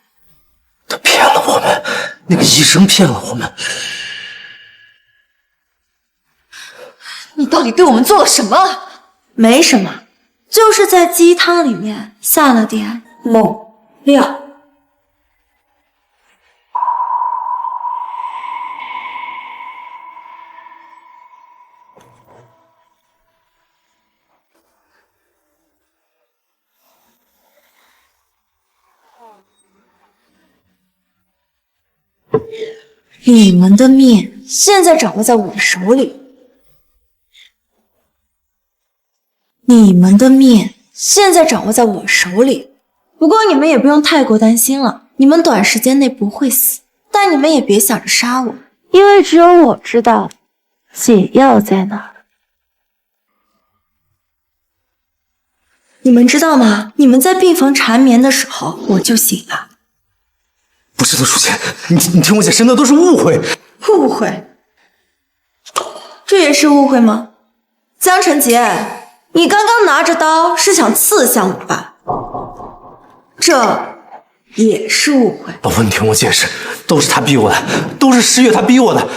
他骗了我们，那个医生骗了我们。你到底对我们做了什么？没什么，就是在鸡汤里面下了点猛料。你们的命现在掌握在我的手里。你们的命现在掌握在我手里，不过你们也不用太过担心了，你们短时间内不会死，但你们也别想着杀我，因为只有我知道解药在哪儿。你们知道吗？你们在病房缠绵的时候，我就醒了。不是的，书谦，你听我解释，那都是误会。误会？这也是误会吗？江晨杰，你刚刚拿着刀是想刺向我吧？这也是误会。老婆，你听我解释，都是他逼我的，都是十月他逼我的，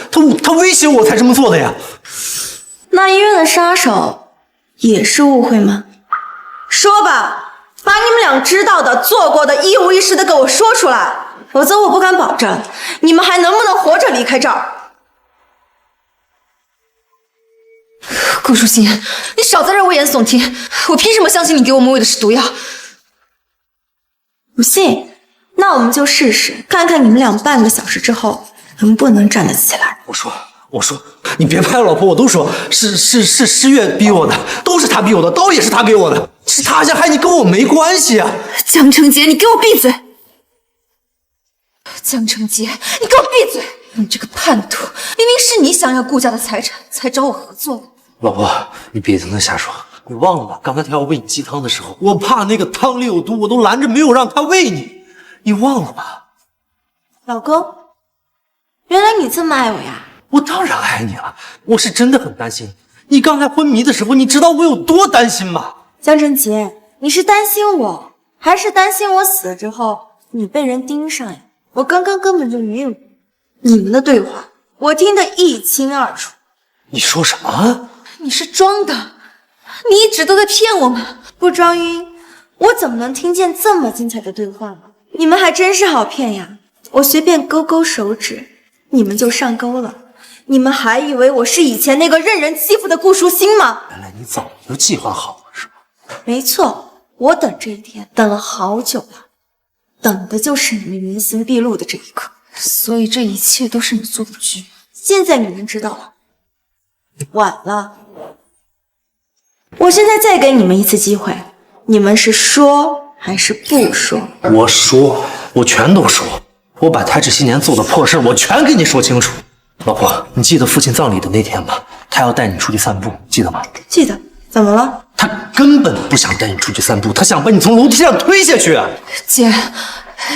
他威胁我才这么做的呀。那医院的杀手也是误会吗？说吧，把你们俩知道的、做过的、一五一十的给我说出来，否则我不敢保证你们还能不能活着离开这儿。顾书欣，你少在这危言耸听！我凭什么相信你给我们喂的是毒药？不信，那我们就试试，看看你们俩半个小时之后能不能站得起来。我说，你别拍了，老婆，我都说是诗月逼我的，都是他逼我的，刀也是他给我的，是他想害你，跟我没关系啊！江澄杰，你给我闭嘴！江澄杰，你给我闭嘴！你这个叛徒，明明是你想要顾家的财产才找我合作的。老婆，你别跟他瞎说，你忘了吗？刚才他要喂你鸡汤的时候，我怕那个汤里有毒，我都拦着没有让他喂你，你忘了吗？老公，原来你这么爱我呀！我当然爱你了，我是真的很担心。你刚才昏迷的时候，你知道我有多担心吗？江澄杰，你是担心我，还是担心我死了之后你被人盯上呀？我刚刚根本就没有你们的对话，我听得一清二楚。你说什么？你是装的，你一直都在骗我们。不装晕，我怎么能听见这么精彩的对话呢？你们还真是好骗呀！我随便勾勾手指，你们就上钩了。你们还以为我是以前那个任人欺负的顾书欣吗？原来你早就计划好了是吧？没错，我等这一天等了好久了，等的就是你们原形毕露的这一刻。所以这一切都是你做的局。现在你们知道了，晚了。我现在再给你们一次机会，你们是说还是不说？我说，我全都说，我把他这些年做的破事我全给你说清楚。老婆，你记得父亲葬礼的那天吗？他要带你出去散步，记得吗？记得。怎么了？他根本不想带你出去散步，他想把你从楼梯上推下去。姐，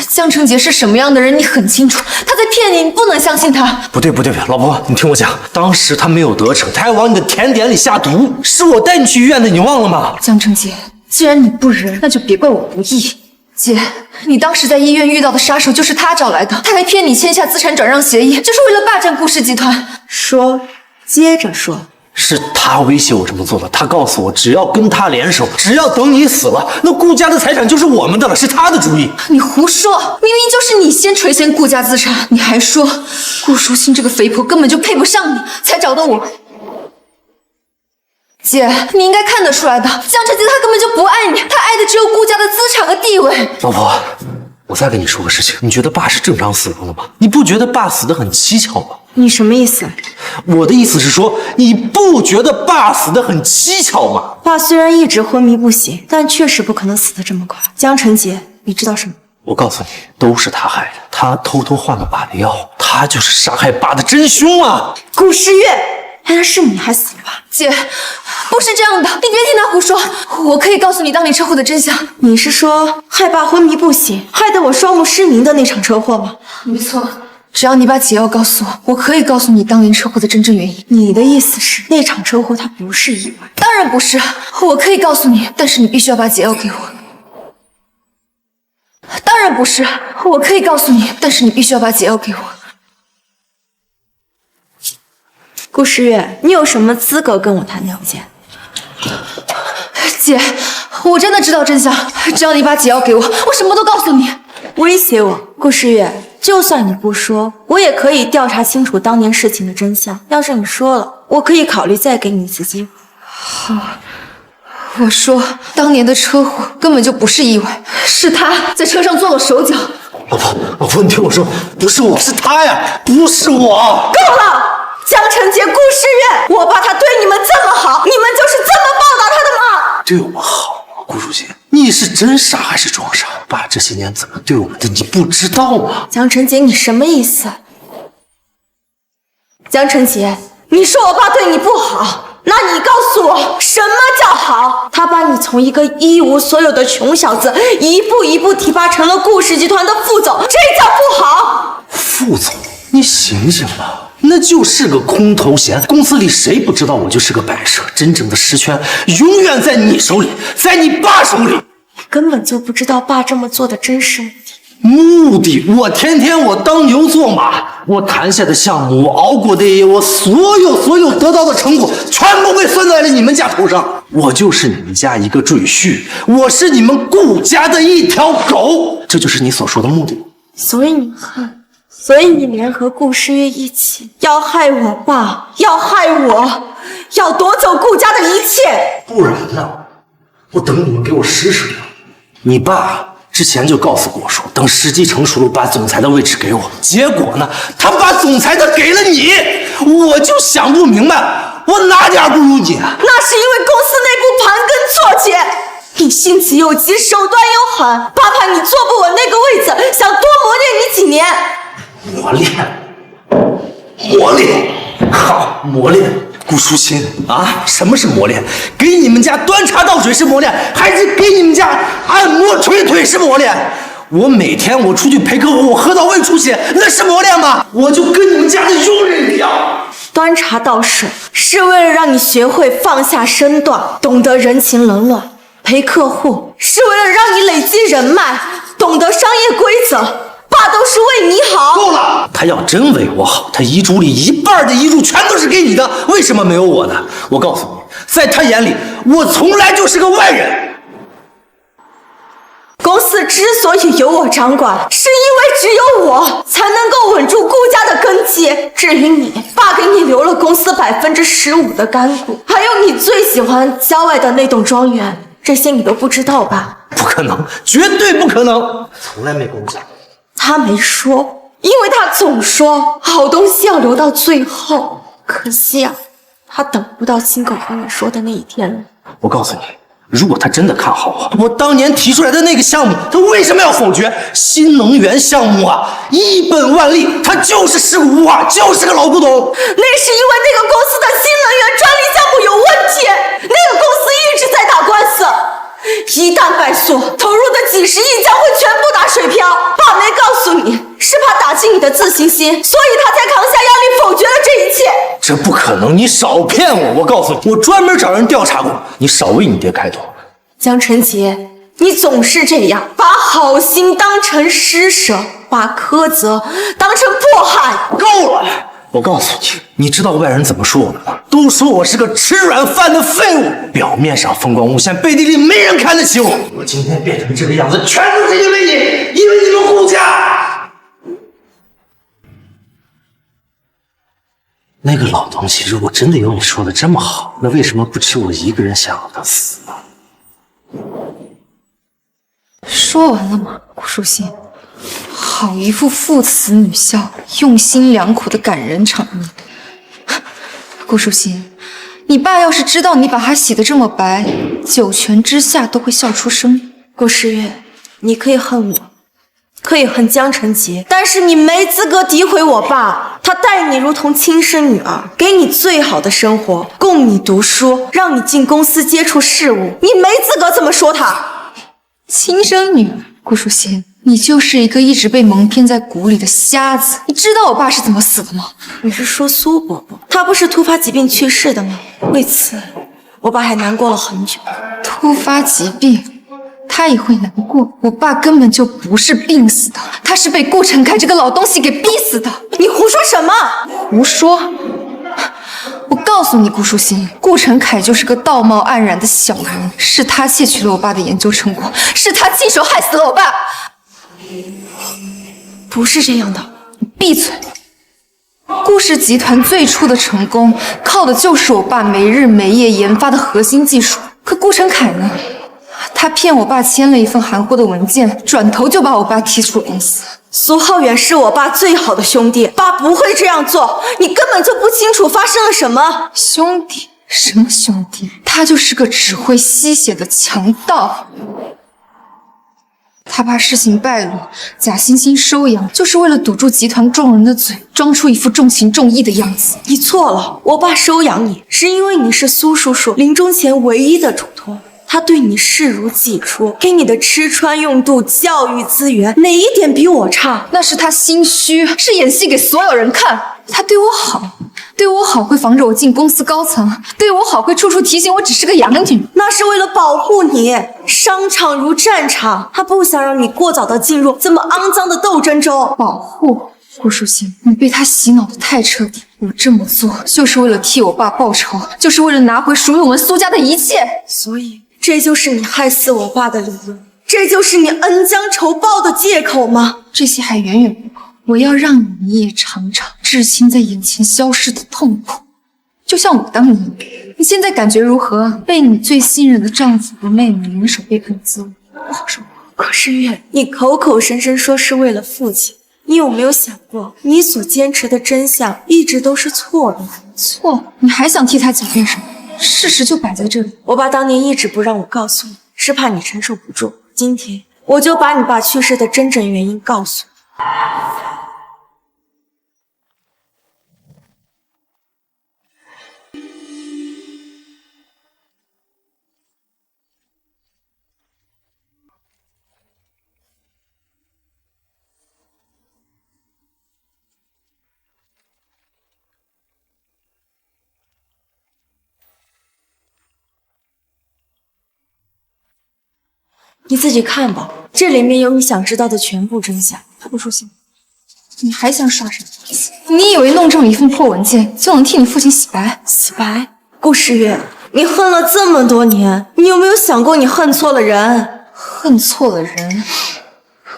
江澄杰是什么样的人你很清楚，他在骗你，你不能相信他。不对，老婆，你听我讲，当时他没有得逞，他还往你的甜点里下毒，是我带你去医院的，你忘了吗？江澄杰，既然你不仁，那就别怪我不义。姐，你当时在医院遇到的杀手就是他找来的，他还骗你签下资产转让协议，就是为了霸占顾氏集团。说，接着说。是他威胁我这么做的，他告诉我只要跟他联手，只要等你死了，那顾家的财产就是我们的了，是他的主意。你胡说，明明就是你先垂涎顾家资产，你还说顾书欣这个肥婆根本就配不上你，才找的我。姐，你应该看得出来的，江澄杰他根本就不爱你，他爱的只有顾家的资产和地位。老婆，我再跟你说个事情，你觉得爸是正常死亡的吗？你不觉得爸死得很蹊跷吗？你什么意思？我的意思是说，你不觉得爸死得很蹊跷吗？爸虽然一直昏迷不醒，但确实不可能死得这么快。江澄杰，你知道什么？我告诉你，都是他害的，他偷偷换了爸的药，他就是杀害爸的真凶啊！顾诗月，原来是你害死了爸。姐，不是这样的，你别听他胡说，我可以告诉你当年车祸的真相。你是说害爸昏迷不醒，害得我双目失明的那场车祸吗？没错。只要你把解药告诉我，我可以告诉你当年车祸的真正原因。你的意思是那场车祸它不是意外？当然不是，我可以告诉你，但是你必须要把解药给我。当然不是，我可以告诉你，但是你必须要把解药给我。顾诗月，你有什么资格跟我谈条件？姐，我真的知道真相，只要你把解药给我，我什么都告诉你。威胁我？顾诗月，就算你不说，我也可以调查清楚当年事情的真相。要是你说了，我可以考虑再给你一次机会。好，我说当年的车祸根本就不是意外，是他在车上做了手脚。老婆，你听我说，不是我，是他呀，不是我。够了！江澄杰、顾诗月，我爸他对你们这么好，你们就是这么报答他的吗？对我好啊，顾书欣，你是真傻还是装傻？爸这些年怎么对我们的，你不知道吗？江澄杰，你什么意思？江澄杰，你说我爸对你不好，那你告诉我，什么叫好？他把你从一个一无所有的穷小子，一步一步提拔成了顾氏集团的副总，这叫不好？副总，你醒醒吧！那就是个空头衔，公司里谁不知道我就是个摆设？真正的实权永远在你手里，在你爸手里。你根本就不知道爸这么做的真实目的。目的，我天天我当牛做马，我谈下的项目，我熬过的夜，我所有得到的成果，全部被算在了你们家头上。我就是你们家一个赘婿，我是你们顾家的一条狗，这就是你所说的目的。所以你恨，所以你联合顾诗月一起要害我爸，要害我。要夺走顾家的一切。不然呢？我等你们给我实施掉。你爸之前就告诉过我说，等时机成熟了，把总裁的位置给我。结果呢，他把总裁的给了你，我就想不明白，我哪点不如你啊？那是因为公司内部盘根错节。你性子又急，手段又狠，爸怕你坐不稳那个位子，想多磨练你几年。磨练，好磨练。顾舒心啊，什么是磨练？给你们家端茶倒水是磨练，还是给你们家按摩捶腿是磨练？我每天我出去陪客户，我喝到胃出血，那是磨练吗？我就跟你们家的佣人一样。端茶倒水是为了让你学会放下身段，懂得人情冷暖。陪客户是为了让你累积人脉，懂得商业规则。爸都是为你好。够了！他要真为我好，他遗嘱里一半的遗嘱全都是给你的，为什么没有我呢？我告诉你，在他眼里，我从来就是个外人。公司之所以由我掌管，是因为只有我才能够稳住顾家的根基。至于你，爸给你留了公司15%的干股，还有你最喜欢郊外的那栋庄园，这些你都不知道吧？不可能，绝对不可能，从来没跟我讲。他没说，因为他总说好东西要留到最后。可惜啊，他等不到亲口和你说的那一天了。我告诉你，如果他真的看好我当年提出来的那个项目，他为什么要否决？新能源项目啊，一本万利，他就是尸骨无化，就是个老古董。那是因为那个公司的新能源专利项目有问题，那个公司一直在打官司。一旦败诉，投入的几十亿将会全部打水漂。爸没告诉你，是怕打击你的自信心，所以他才扛下压力否决了这一切。这不可能，你少骗我！我告诉你，我专门找人调查过，你少为你爹开脱。江晨杰，你总是这样，把好心当成施舍，把苛责当成迫害。够了！我告诉你，你知道外人怎么说我的吗？都说我是个吃软饭的废物，表面上风光无限，背地里没人看得起我。我今天变成这个样子，全都是因为你，因为你们顾家。那个老东西，如果真的有你说的这么好，那为什么不只我一个人想要他死呢？说完了吗，顾舒心？好一副父慈女孝、用心良苦的感人场面。顾舒心，你爸要是知道你把他洗得这么白，九泉之下都会笑出声。顾诗月，你可以恨我，可以恨江晨杰，但是你没资格诋毁我爸。他待你如同亲生女儿，给你最好的生活，供你读书，让你进公司接触事务，你没资格这么说他。亲生女儿，顾舒心，你就是一个一直被蒙骗在鼓里的瞎子。你知道我爸是怎么死的吗？你是说苏伯伯？他不是突发疾病去世的吗？为此，我爸还难过了很久。突发疾病，他也会难过。我爸根本就不是病死的，他是被顾晨凯这个老东西给逼死的。你胡说什么？胡说！我告诉你，顾舒心，顾晨凯就是个道貌岸然的小人，是他窃取了我爸的研究成果，是他亲手害死了我爸。不是这样的，你闭嘴！顾氏集团最初的成功，靠的就是我爸没日没夜研发的核心技术。可顾晨凯呢？他骗我爸签了一份含糊的文件，转头就把我爸踢出了公司。苏浩远是我爸最好的兄弟，爸不会这样做，你根本就不清楚发生了什么。兄弟？什么兄弟？他就是个只会吸血的强盗。他怕事情败露，假惺惺收养，就是为了堵住集团众人的嘴，装出一副重情重义的样子。你错了，我爸收养你，是因为你是苏叔叔临终前唯一的嘱托。他对你视如己出，给你的吃穿用度、教育资源，哪一点比我差？那是他心虚，是演戏给所有人看。他对我好，对我好会防着我进公司高层，对我好会处处提醒我只是个养女。那是为了保护你。商场如战场，他不想让你过早的进入这么肮脏的斗争中。保护？顾舒心，你被他洗脑的太彻底。我这么做就是为了替我爸报仇，就是为了拿回属于我们苏家的一切。所以这就是你害死我爸的理由，这就是你恩将仇报的借口吗？这些还远远不够，我要让你也尝尝至亲在眼前消失的痛苦。就像我当年，你现在感觉如何？被你最信任的丈夫和妹妹联手背叛自我，不好受。顾诗月，你口口声声说是为了父亲，你有没有想过，你所坚持的真相一直都是错的？错？你还想替他狡辩什么？事实就摆在这里。我爸当年一直不让我告诉你，是怕你承受不住。今天我就把你爸去世的真正原因告诉你。你自己看吧，这里面有你想知道的全部真相。顾书欣，你还想耍什么？你以为弄这么一份破文件就能替你父亲洗白？洗白？顾诗月，你恨了这么多年，你有没有想过你恨错了人？恨错了人？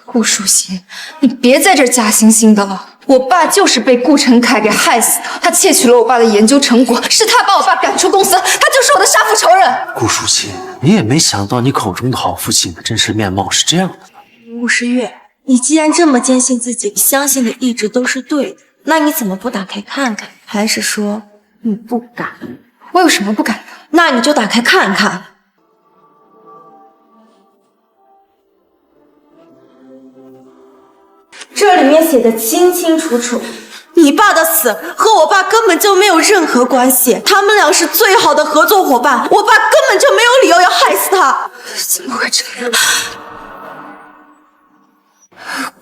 顾书欣，你别在这儿假惺惺的了。我爸就是被顾晨凯给害死的，他窃取了我爸的研究成果，是他把我爸赶出公司，他就是我的杀父仇人。顾书欣，你也没想到你口中的好父亲的真实面貌是这样的。顾诗月，你既然这么坚信自己相信的一直都是对的，那你怎么不打开看看？还是说你不敢？我有什么不敢的？那你就打开看看。这里面写的清清楚楚，你爸的死和我爸根本就没有任何关系，他们俩是最好的合作伙伴，我爸根本就没有理由要害死他。怎么会这样？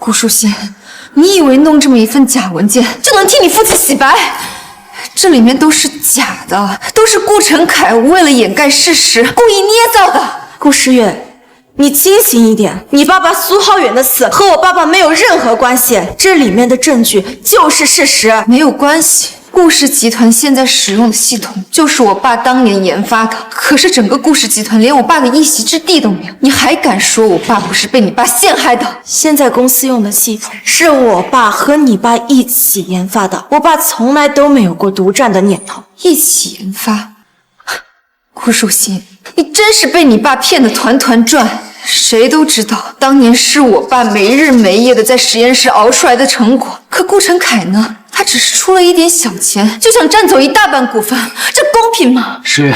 顾书欣，你以为弄这么一份假文件就能替你父亲洗白？这里面都是假的，都是顾晨凯为了掩盖事实故意捏造的。顾诗月，你清醒一点，你爸爸苏浩远的死和我爸爸没有任何关系，这里面的证据就是事实。没有关系，顾氏集团现在使用的系统就是我爸当年研发的，可是整个顾氏集团连我爸的一席之地都没有，你还敢说我爸不是被你爸陷害的？现在公司用的系统是我爸和你爸一起研发的，我爸从来都没有过独占的念头。一起研发？顾书欣，你真是被你爸骗得团团转。谁都知道，当年是我爸没日没夜的在实验室熬出来的成果。可顾晨凯呢？他只是出了一点小钱，就想占走一大半股份，这公平吗？诗月，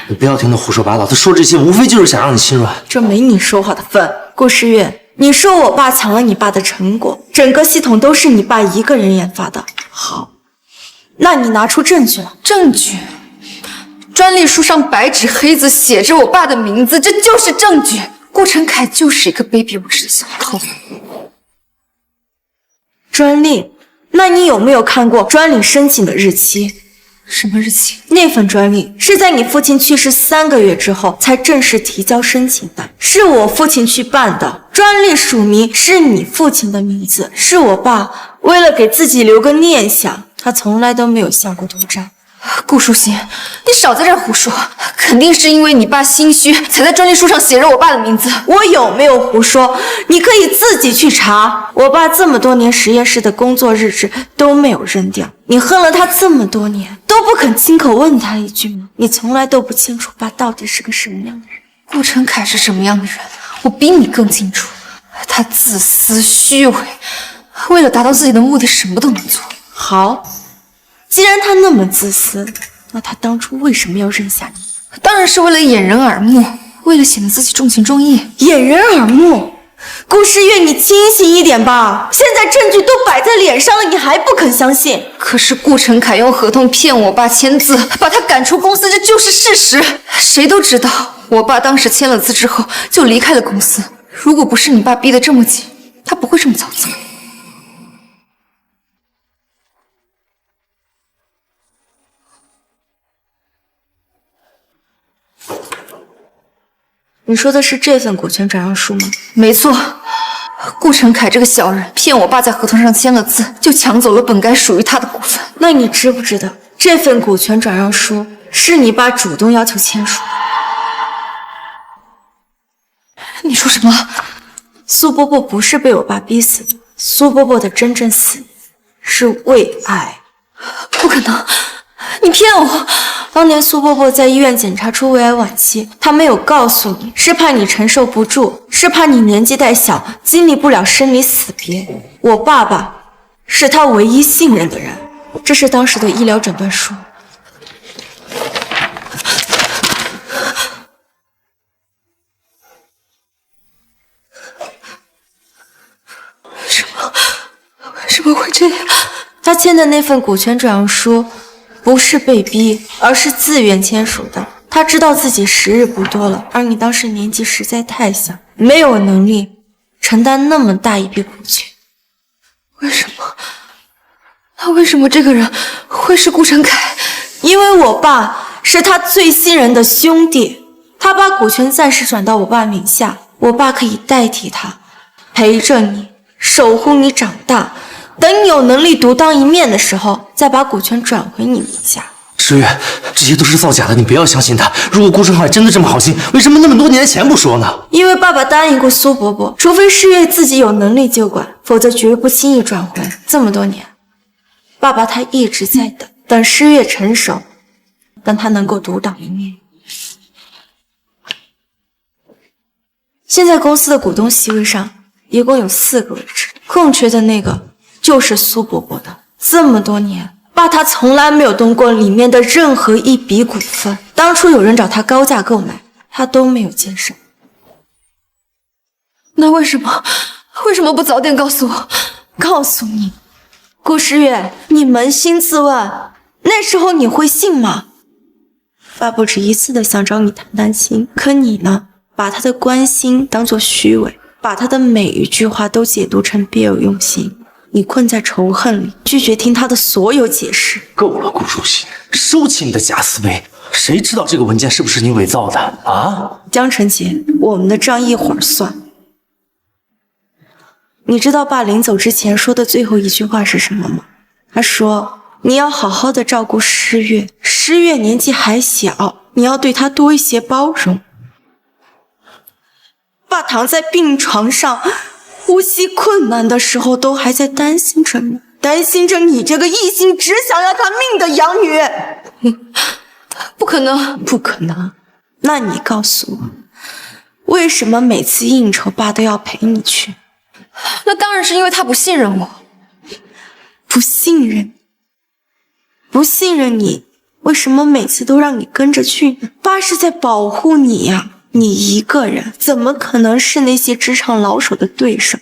你不要听他胡说八道，他说这些无非就是想让你心软。这没你说话的份。顾诗月，你说我爸抢了你爸的成果，整个系统都是你爸一个人研发的。好，那你拿出证据了。证据？专利书上白纸黑字写着我爸的名字，这就是证据。顾晨凯就是一个卑鄙无耻的小偷。专利？那你有没有看过专利申请的日期？什么日期？那份专利是在你父亲去世3个月之后才正式提交申请的，是我父亲去办的。专利署名是你父亲的名字，是我爸为了给自己留个念想，他从来都没有下过独占。顾书欣，你少在这儿胡说，肯定是因为你爸心虚，才在专利书上写着我爸的名字。我有没有胡说？你可以自己去查。我爸这么多年实验室的工作日志都没有扔掉，你恨了他这么多年，都不肯亲口问他一句吗？你从来都不清楚爸到底是个什么样的人。顾晨凯是什么样的人，我比你更清楚。他自私虚伪，为了达到自己的目的，什么都能做。好。既然他那么自私，那他当初为什么要认下你？当然是为了掩人耳目，为了显得自己重情重义。掩人耳目？顾诗月，你清醒一点吧！现在证据都摆在脸上了，你还不肯相信？可是顾晨凯用合同骗我爸签字，把他赶出公司，这就是事实。谁都知道，我爸当时签了字之后就离开了公司。如果不是你爸逼得这么紧，他不会这么早走。你说的是这份股权转让书吗？没错，顾晨凯这个小人骗我爸在合同上签了字，就抢走了本该属于他的股份。那你知不知道，这份股权转让书是你爸主动要求签署？你说什么？苏伯伯不是被我爸逼死的，苏伯伯的真正死是为爱。不可能，你骗我！当年苏伯伯在医院检查出胃癌晚期，他没有告诉你，是怕你承受不住，是怕你年纪太小，经历不了生离死别。我爸爸是他唯一信任的人，这是当时的医疗诊断书。为什么会这样？他签的那份股权转让书不是被逼，而是自愿签署的。他知道自己时日不多了，而你当时年纪实在太小，没有能力承担那么大一笔股权。为什么？那为什么这个人会是顾成凯？因为我爸是他最信任的兄弟，他把股权暂时转到我爸名下，我爸可以代替他，陪着你，守护你长大。等你有能力独当一面的时候，再把股权转回你名下。诗月，这些都是造假的，你不要相信他。如果顾成海真的这么好心，为什么那么多年前不说呢？因为爸爸答应过苏伯伯，除非诗月自己有能力接管，否则绝不轻易转回。这么多年，爸爸他一直在等诗月成熟，等他能够独当一面。现在公司的股东席位上一共有4个位置，空缺的那个就是苏伯伯的。这么多年，爸他从来没有动过里面的任何一笔股份。当初有人找他高价购买，他都没有接受。那为什么不早点告诉我？告诉你，顾诗月，你扪心自问，那时候你会信吗？爸不止一次的想找你谈谈心，可你呢，把他的关心当作虚伪，把他的每一句话都解读成别有用心。你困在仇恨里，拒绝听他的所有解释。够了，顾书欣，收起你的假思维。谁知道这个文件是不是你伪造的啊？江晨杰，我们的账一会儿算。你知道爸临走之前说的最后一句话是什么吗？他说你要好好的照顾诗月，诗月年纪还小，你要对她多一些包容。爸躺在病床上呼吸困难的时候，都还在担心着你，担心着你这个一心只想要他命的养女。不可能，不可能。那你告诉我，为什么每次应酬爸都要陪你去？那当然是因为他不信任我。不信任？不信任你，为什么每次都让你跟着去呢？爸是在保护你呀。你一个人怎么可能是那些职场老手的对手？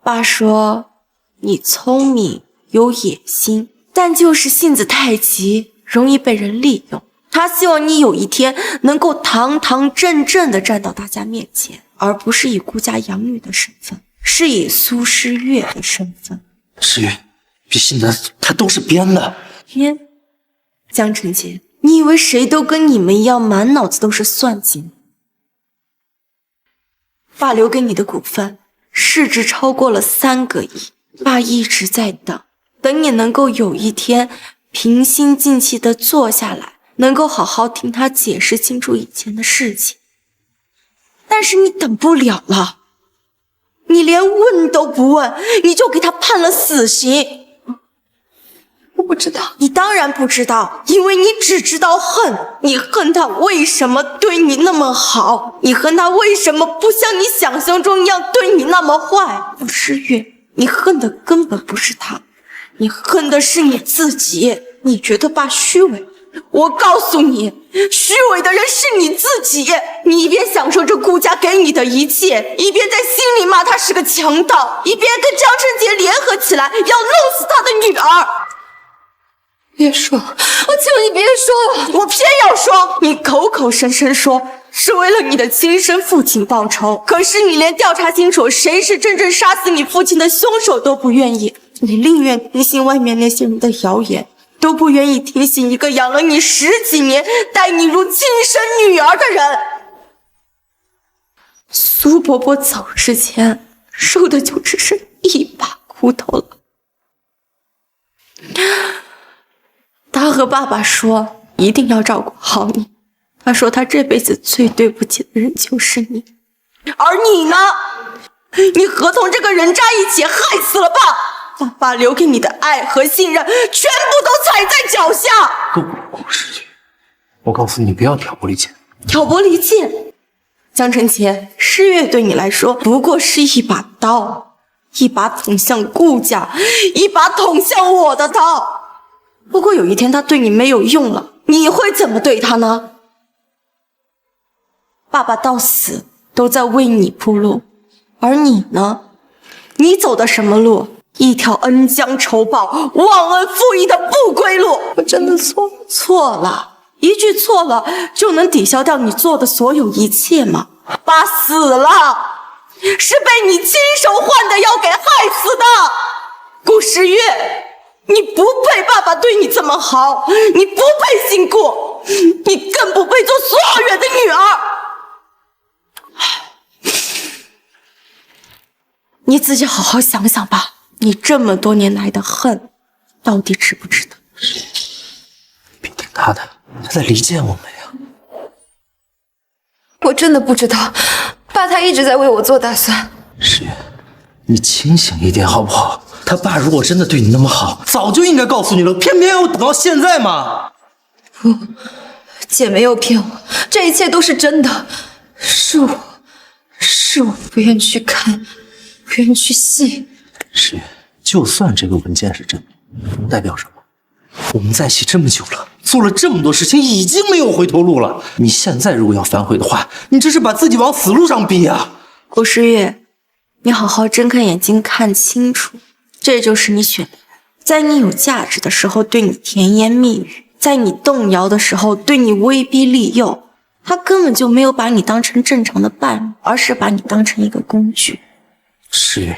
爸说你聪明有野心，但就是性子太急，容易被人利用。他希望你有一天能够堂堂正正地站到大家面前，而不是以顾家养女的身份，是以苏诗月的身份。诗月，别信的，他都是编的。编？江晨杰，你以为谁都跟你们一样满脑子都是算计？爸留给你的股份市值超过了3个亿，爸一直在等你能够有一天平心静气地坐下来，能够好好听他解释清楚以前的事情。但是你等不了了，你连问都不问，你就给他判了死刑。我不知道。你当然不知道，因为你只知道恨。你恨他为什么对你那么好，你恨他为什么不像你想象中一样对你那么坏。顾诗月，你恨的根本不是他，你恨的是你自己。你觉得爸虚伪？我告诉你，虚伪的人是你自己。你一边享受着顾家给你的一切，一边在心里骂他是个强盗，一边跟张晨杰联合起来要弄死他的女儿。别说，我求你别说了。我偏要说，你口口声声说是为了你的亲生父亲报仇，可是你连调查清楚谁是真正杀死你父亲的凶手都不愿意，你宁愿听信外面那些人的谣言，都不愿意听信一个养了你10几年、待你如亲生女儿的人。苏伯伯走之前收的就只剩一把骨头了。他和爸爸说一定要照顾好你，他说他这辈子最对不起的人就是你。而你呢？你合同这个人渣一起害死了爸，爸爸留给你的爱和信任，全部都踩在脚下。顾世玉，我告诉你，不要挑拨离间。挑拨离间？江澄杰，诗月对你来说不过是一把刀，一把捅向顾家，一把捅向我的刀。如果有一天他对你没有用了，你会怎么对他呢？爸爸到死都在为你铺路，而你呢？你走的什么路？一条恩将仇报、忘恩负义的不归路。我真的错了，一句错了就能抵消掉你做的所有一切吗？爸死了，是被你亲手换的药给害死的。顾时月，你不配爸爸对你这么好，你不配姓顾，你更不配做所有人的女儿。你自己好好想想吧，你这么多年来的恨，到底值不值得？别听他的，他在离间我们呀。我真的不知道，爸他一直在为我做打算。诗月，你清醒一点好不好？他爸如果真的对你那么好，早就应该告诉你了，偏偏要等到现在嘛。不，姐没有骗我，这一切都是真的，是我不愿去看，不愿去信。诗月，就算这个文件是真的，能代表什么？我们在一起这么久了，做了这么多事情，已经没有回头路了。你现在如果要反悔的话，你这是把自己往死路上逼啊！顾诗月，你好好睁开眼睛看清楚，这就是你选的人，在你有价值的时候对你甜言蜜语，在你动摇的时候对你威逼利诱。他根本就没有把你当成正常的伴侣，而是把你当成一个工具。诗月，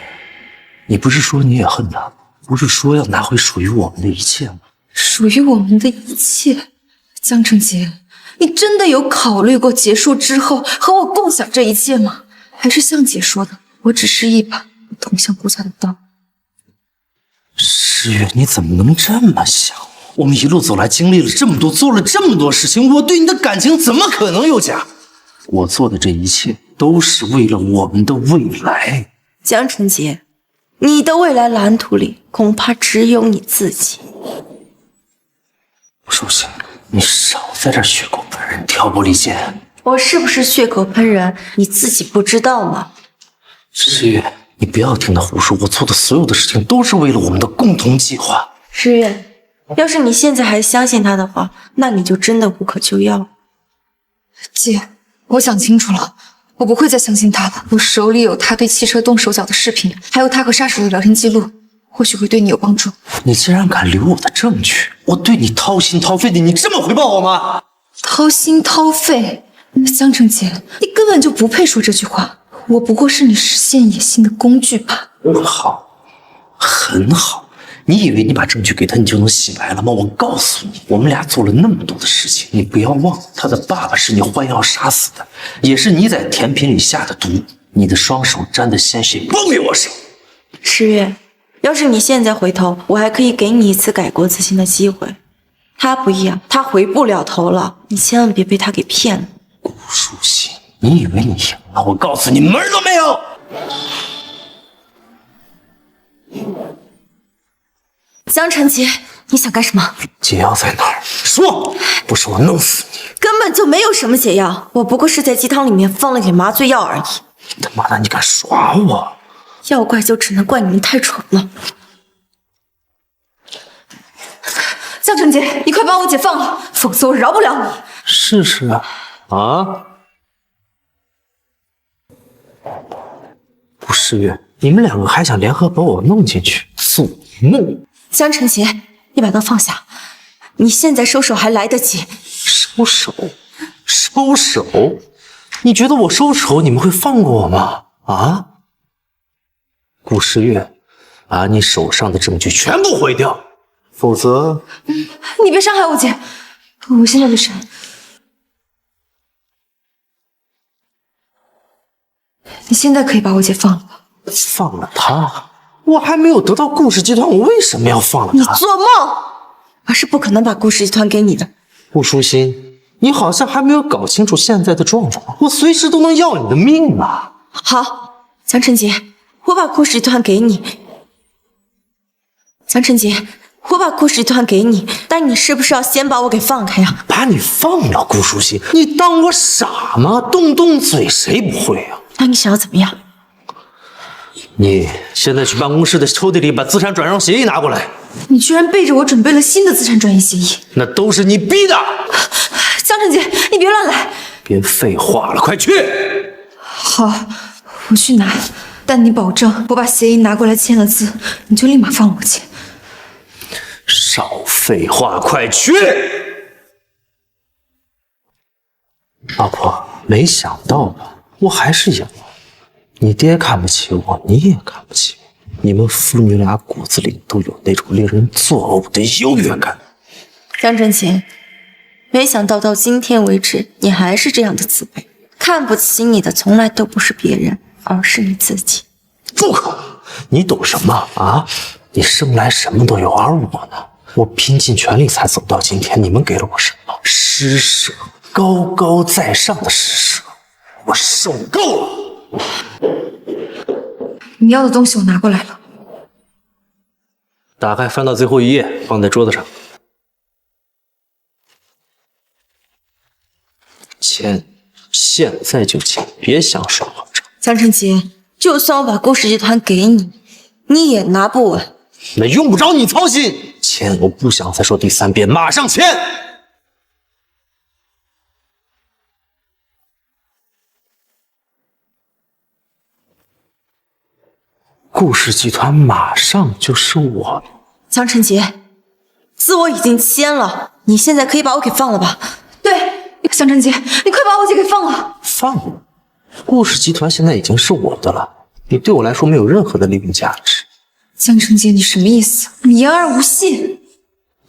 你不是说你也恨他，不是说要拿回属于我们的一切吗？属于我们的一切，江澄杰，你真的有考虑过结束之后和我共享这一切吗？还是像姐说的，我只是一把捅向顾家的刀？诗月，你怎么能这么想？我们一路走来，经历了这么多，做了这么多事情，我对你的感情怎么可能有假？我做的这一切都是为了我们的未来。江澄杰，你的未来蓝图里恐怕只有你自己。顾书欣，你少在这血口喷人，挑拨离间。我是不是血口喷人，你自己不知道吗？诗月，你不要听他胡说，我做的所有的事情都是为了我们的共同计划。诗月，要是你现在还相信他的话，那你就真的无可救药了。姐，我想清楚了，我不会再相信他了。我手里有他对汽车动手脚的视频，还有他和杀手的聊天记录，或许会对你有帮助。你竟然敢留我的证据，我对你掏心掏肺的，你这么回报我吗？掏心掏肺？江澄杰，你根本就不配说这句话，我不过是你实现野心的工具吧。好，很好。你以为你把证据给他，你就能洗白了吗？我告诉你，我们俩做了那么多的事情，你不要忘了，他的爸爸是你换药杀死的，也是你在甜品里下的毒，你的双手沾的鲜血不给我手。诗月，要是你现在回头，我还可以给你一次改过自新的机会。他不一样，他回不了头了，你千万别被他给骗了。顾书欣，你以为你赢了？我告诉你，门儿都没有。江澄杰，你想干什么？解药在哪儿？说，不是我弄死你。根本就没有什么解药，我不过是在鸡汤里面放了点麻醉药而已。他妈的，你敢耍我？要怪就只能怪你们太蠢了。江澄杰，你快把我姐放了，否则我饶不了你。试试啊！啊！顾诗月，你们两个还想联合把我弄进去，做梦！江澄杰，你把刀放下，你现在收手还来得及。收手？收手？你觉得我收手你们会放过我吗？啊？顾诗月，把你手上的证据全部毁掉，否则……你别伤害我姐，我现在就删。你现在可以把我姐放了吧？放了她？我还没有得到顾氏集团，我为什么要放了她？你做梦！我是不可能把顾氏集团给你的。顾书欣，你好像还没有搞清楚现在的状况，我随时都能要你的命啊！好，江澄杰，我把顾氏集团给你，江晨杰，我把顾氏集团给你，但你是不是要先把我给放开呀？把你放了，顾书欣，你当我傻吗？动动嘴谁不会啊？那你想要怎么样？你现在去办公室的抽屉里把资产转让协议拿过来。你居然背着我准备了新的资产转移协议，那都是你逼的。江晨杰，你别乱来！别废话了，快去！好，我去拿，但你保证我把协议拿过来签了字，你就立马放我去。少废话，快去！老婆，没想到吧，我还是赢了。你爹看不起我，你也看不起我，你们父女俩骨子里都有那种令人作呕的优越感。江晨杰，没想到到今天为止，你还是这样的自卑。看不起你的从来都不是别人，而是你自己。住口！你懂什么啊？你生来什么都有，而我呢？我拼尽全力才走到今天，你们给了我什么？施舍，高高在上的施舍，我受够了。你要的东西我拿过来了。打开，翻到最后一页，放在桌子上。签，现在就签，别想说好着。江晨杰，就算我把顾氏集团给你，你也拿不稳。那用不着你操心。签，我不想再说第3遍，马上签。顾氏集团马上就是我的。江晨杰，字我已经签了，你现在可以把我给放了吧？对，江晨杰，你快把我姐给放了！放了？顾氏集团现在已经是我的了，你对我来说没有任何的利用价值。江晨杰，你什么意思？你言而无信。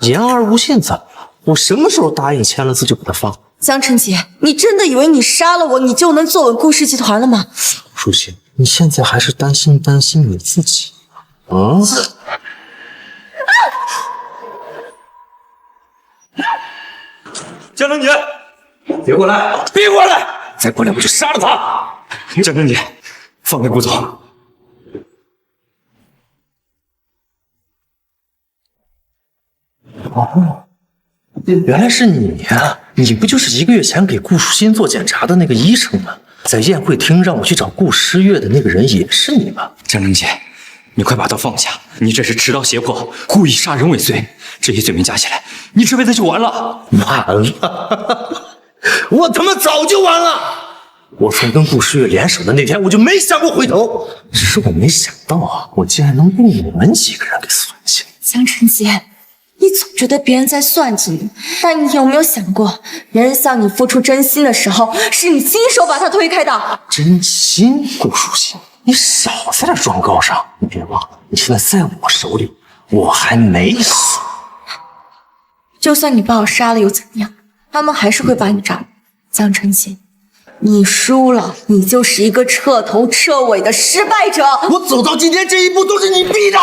言而无信怎么了？我什么时候答应签了字就把它放？江晨杰，你真的以为你杀了我，你就能坐稳顾氏集团了吗？舒心，你现在还是担心你自己啊？江晨杰，别过来！别过来！再过来我就杀了他！江晨杰，放开顾总。哦，原来是你呀！你不就是1个月前给顾舒心做检查的那个医生吗？在宴会厅让我去找顾诗月的那个人也是你吧？江晨杰，你快把刀放下！你这是持刀胁迫、故意杀人未遂，这些罪名加起来，你这辈子就完了！完了！我他妈早就完了！我从跟顾诗月联手的那天，我就没想过回头，只是我没想到啊，我竟然能被你们几个人给算计了。江晨杰，你总觉得别人在算计你，但你有没有想过，别人向你付出真心的时候，是你亲手把他推开的？真心，顾舒心，你少在这装高尚！你别忘了，你现在在我手里，我还没死。就算你把我杀了又怎样？他们还是会把你炸。江晨杰，你输了，你就是一个彻头彻尾的失败者。我走到今天这一步都是你逼的。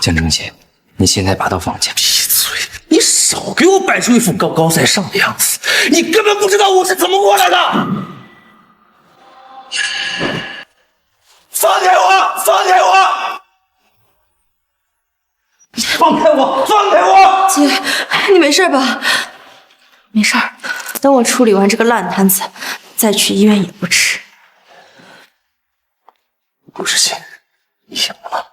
江晨杰，你现在把刀放下。闭嘴！你少给我摆出一副高高在上的样子，你根本不知道我是怎么过来的。放开我！放开我！放开我！放开我！姐，你没事吧？没事儿，等我处理完这个烂摊子，再去医院也不迟。顾世新，你赢了，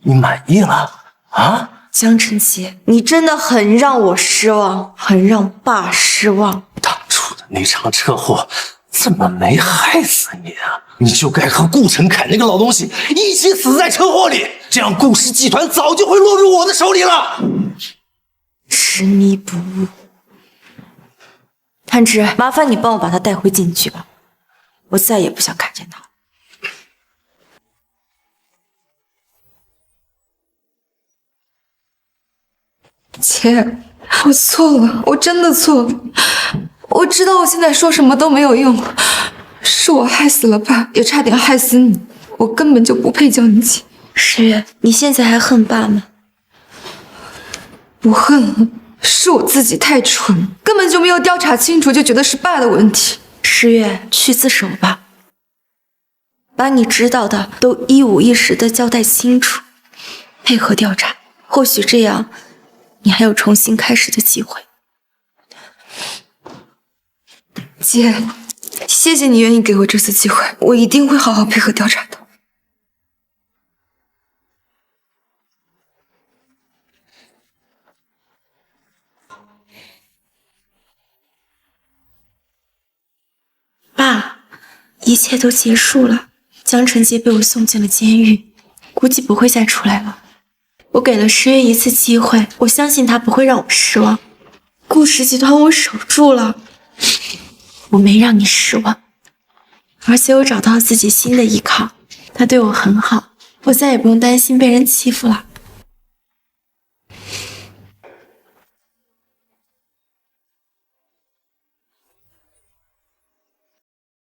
你满意了啊？江晨杰，你真的很让我失望，很让爸失望。当初的那场车祸怎么没害死你啊？你就该和顾晨凯那个老东西一起死在车祸里，这样顾氏集团早就会落入我的手里了。执迷不悟。探知，麻烦你帮我把他带回禁区吧，我再也不想看见他。姐，我错了，我真的错了。我知道我现在说什么都没有用，是我害死了爸，也差点害死你。我根本就不配叫你姐。诗月，你现在还恨爸吗？不恨了，是我自己太蠢，根本就没有调查清楚，就觉得是爸的问题。诗月，去自首吧，把你知道的都一五一十的交代清楚，配合调查。或许这样，你还有重新开始的机会。姐，谢谢你愿意给我这次机会，我一定会好好配合调查的。爸，一切都结束了，江澄杰被我送进了监狱，估计不会再出来了。我给了诗月一次机会，我相信他不会让我失望。顾氏集团我守住了，我没让你失望，而且我找到自己新的依靠，他对我很好，我再也不用担心被人欺负了。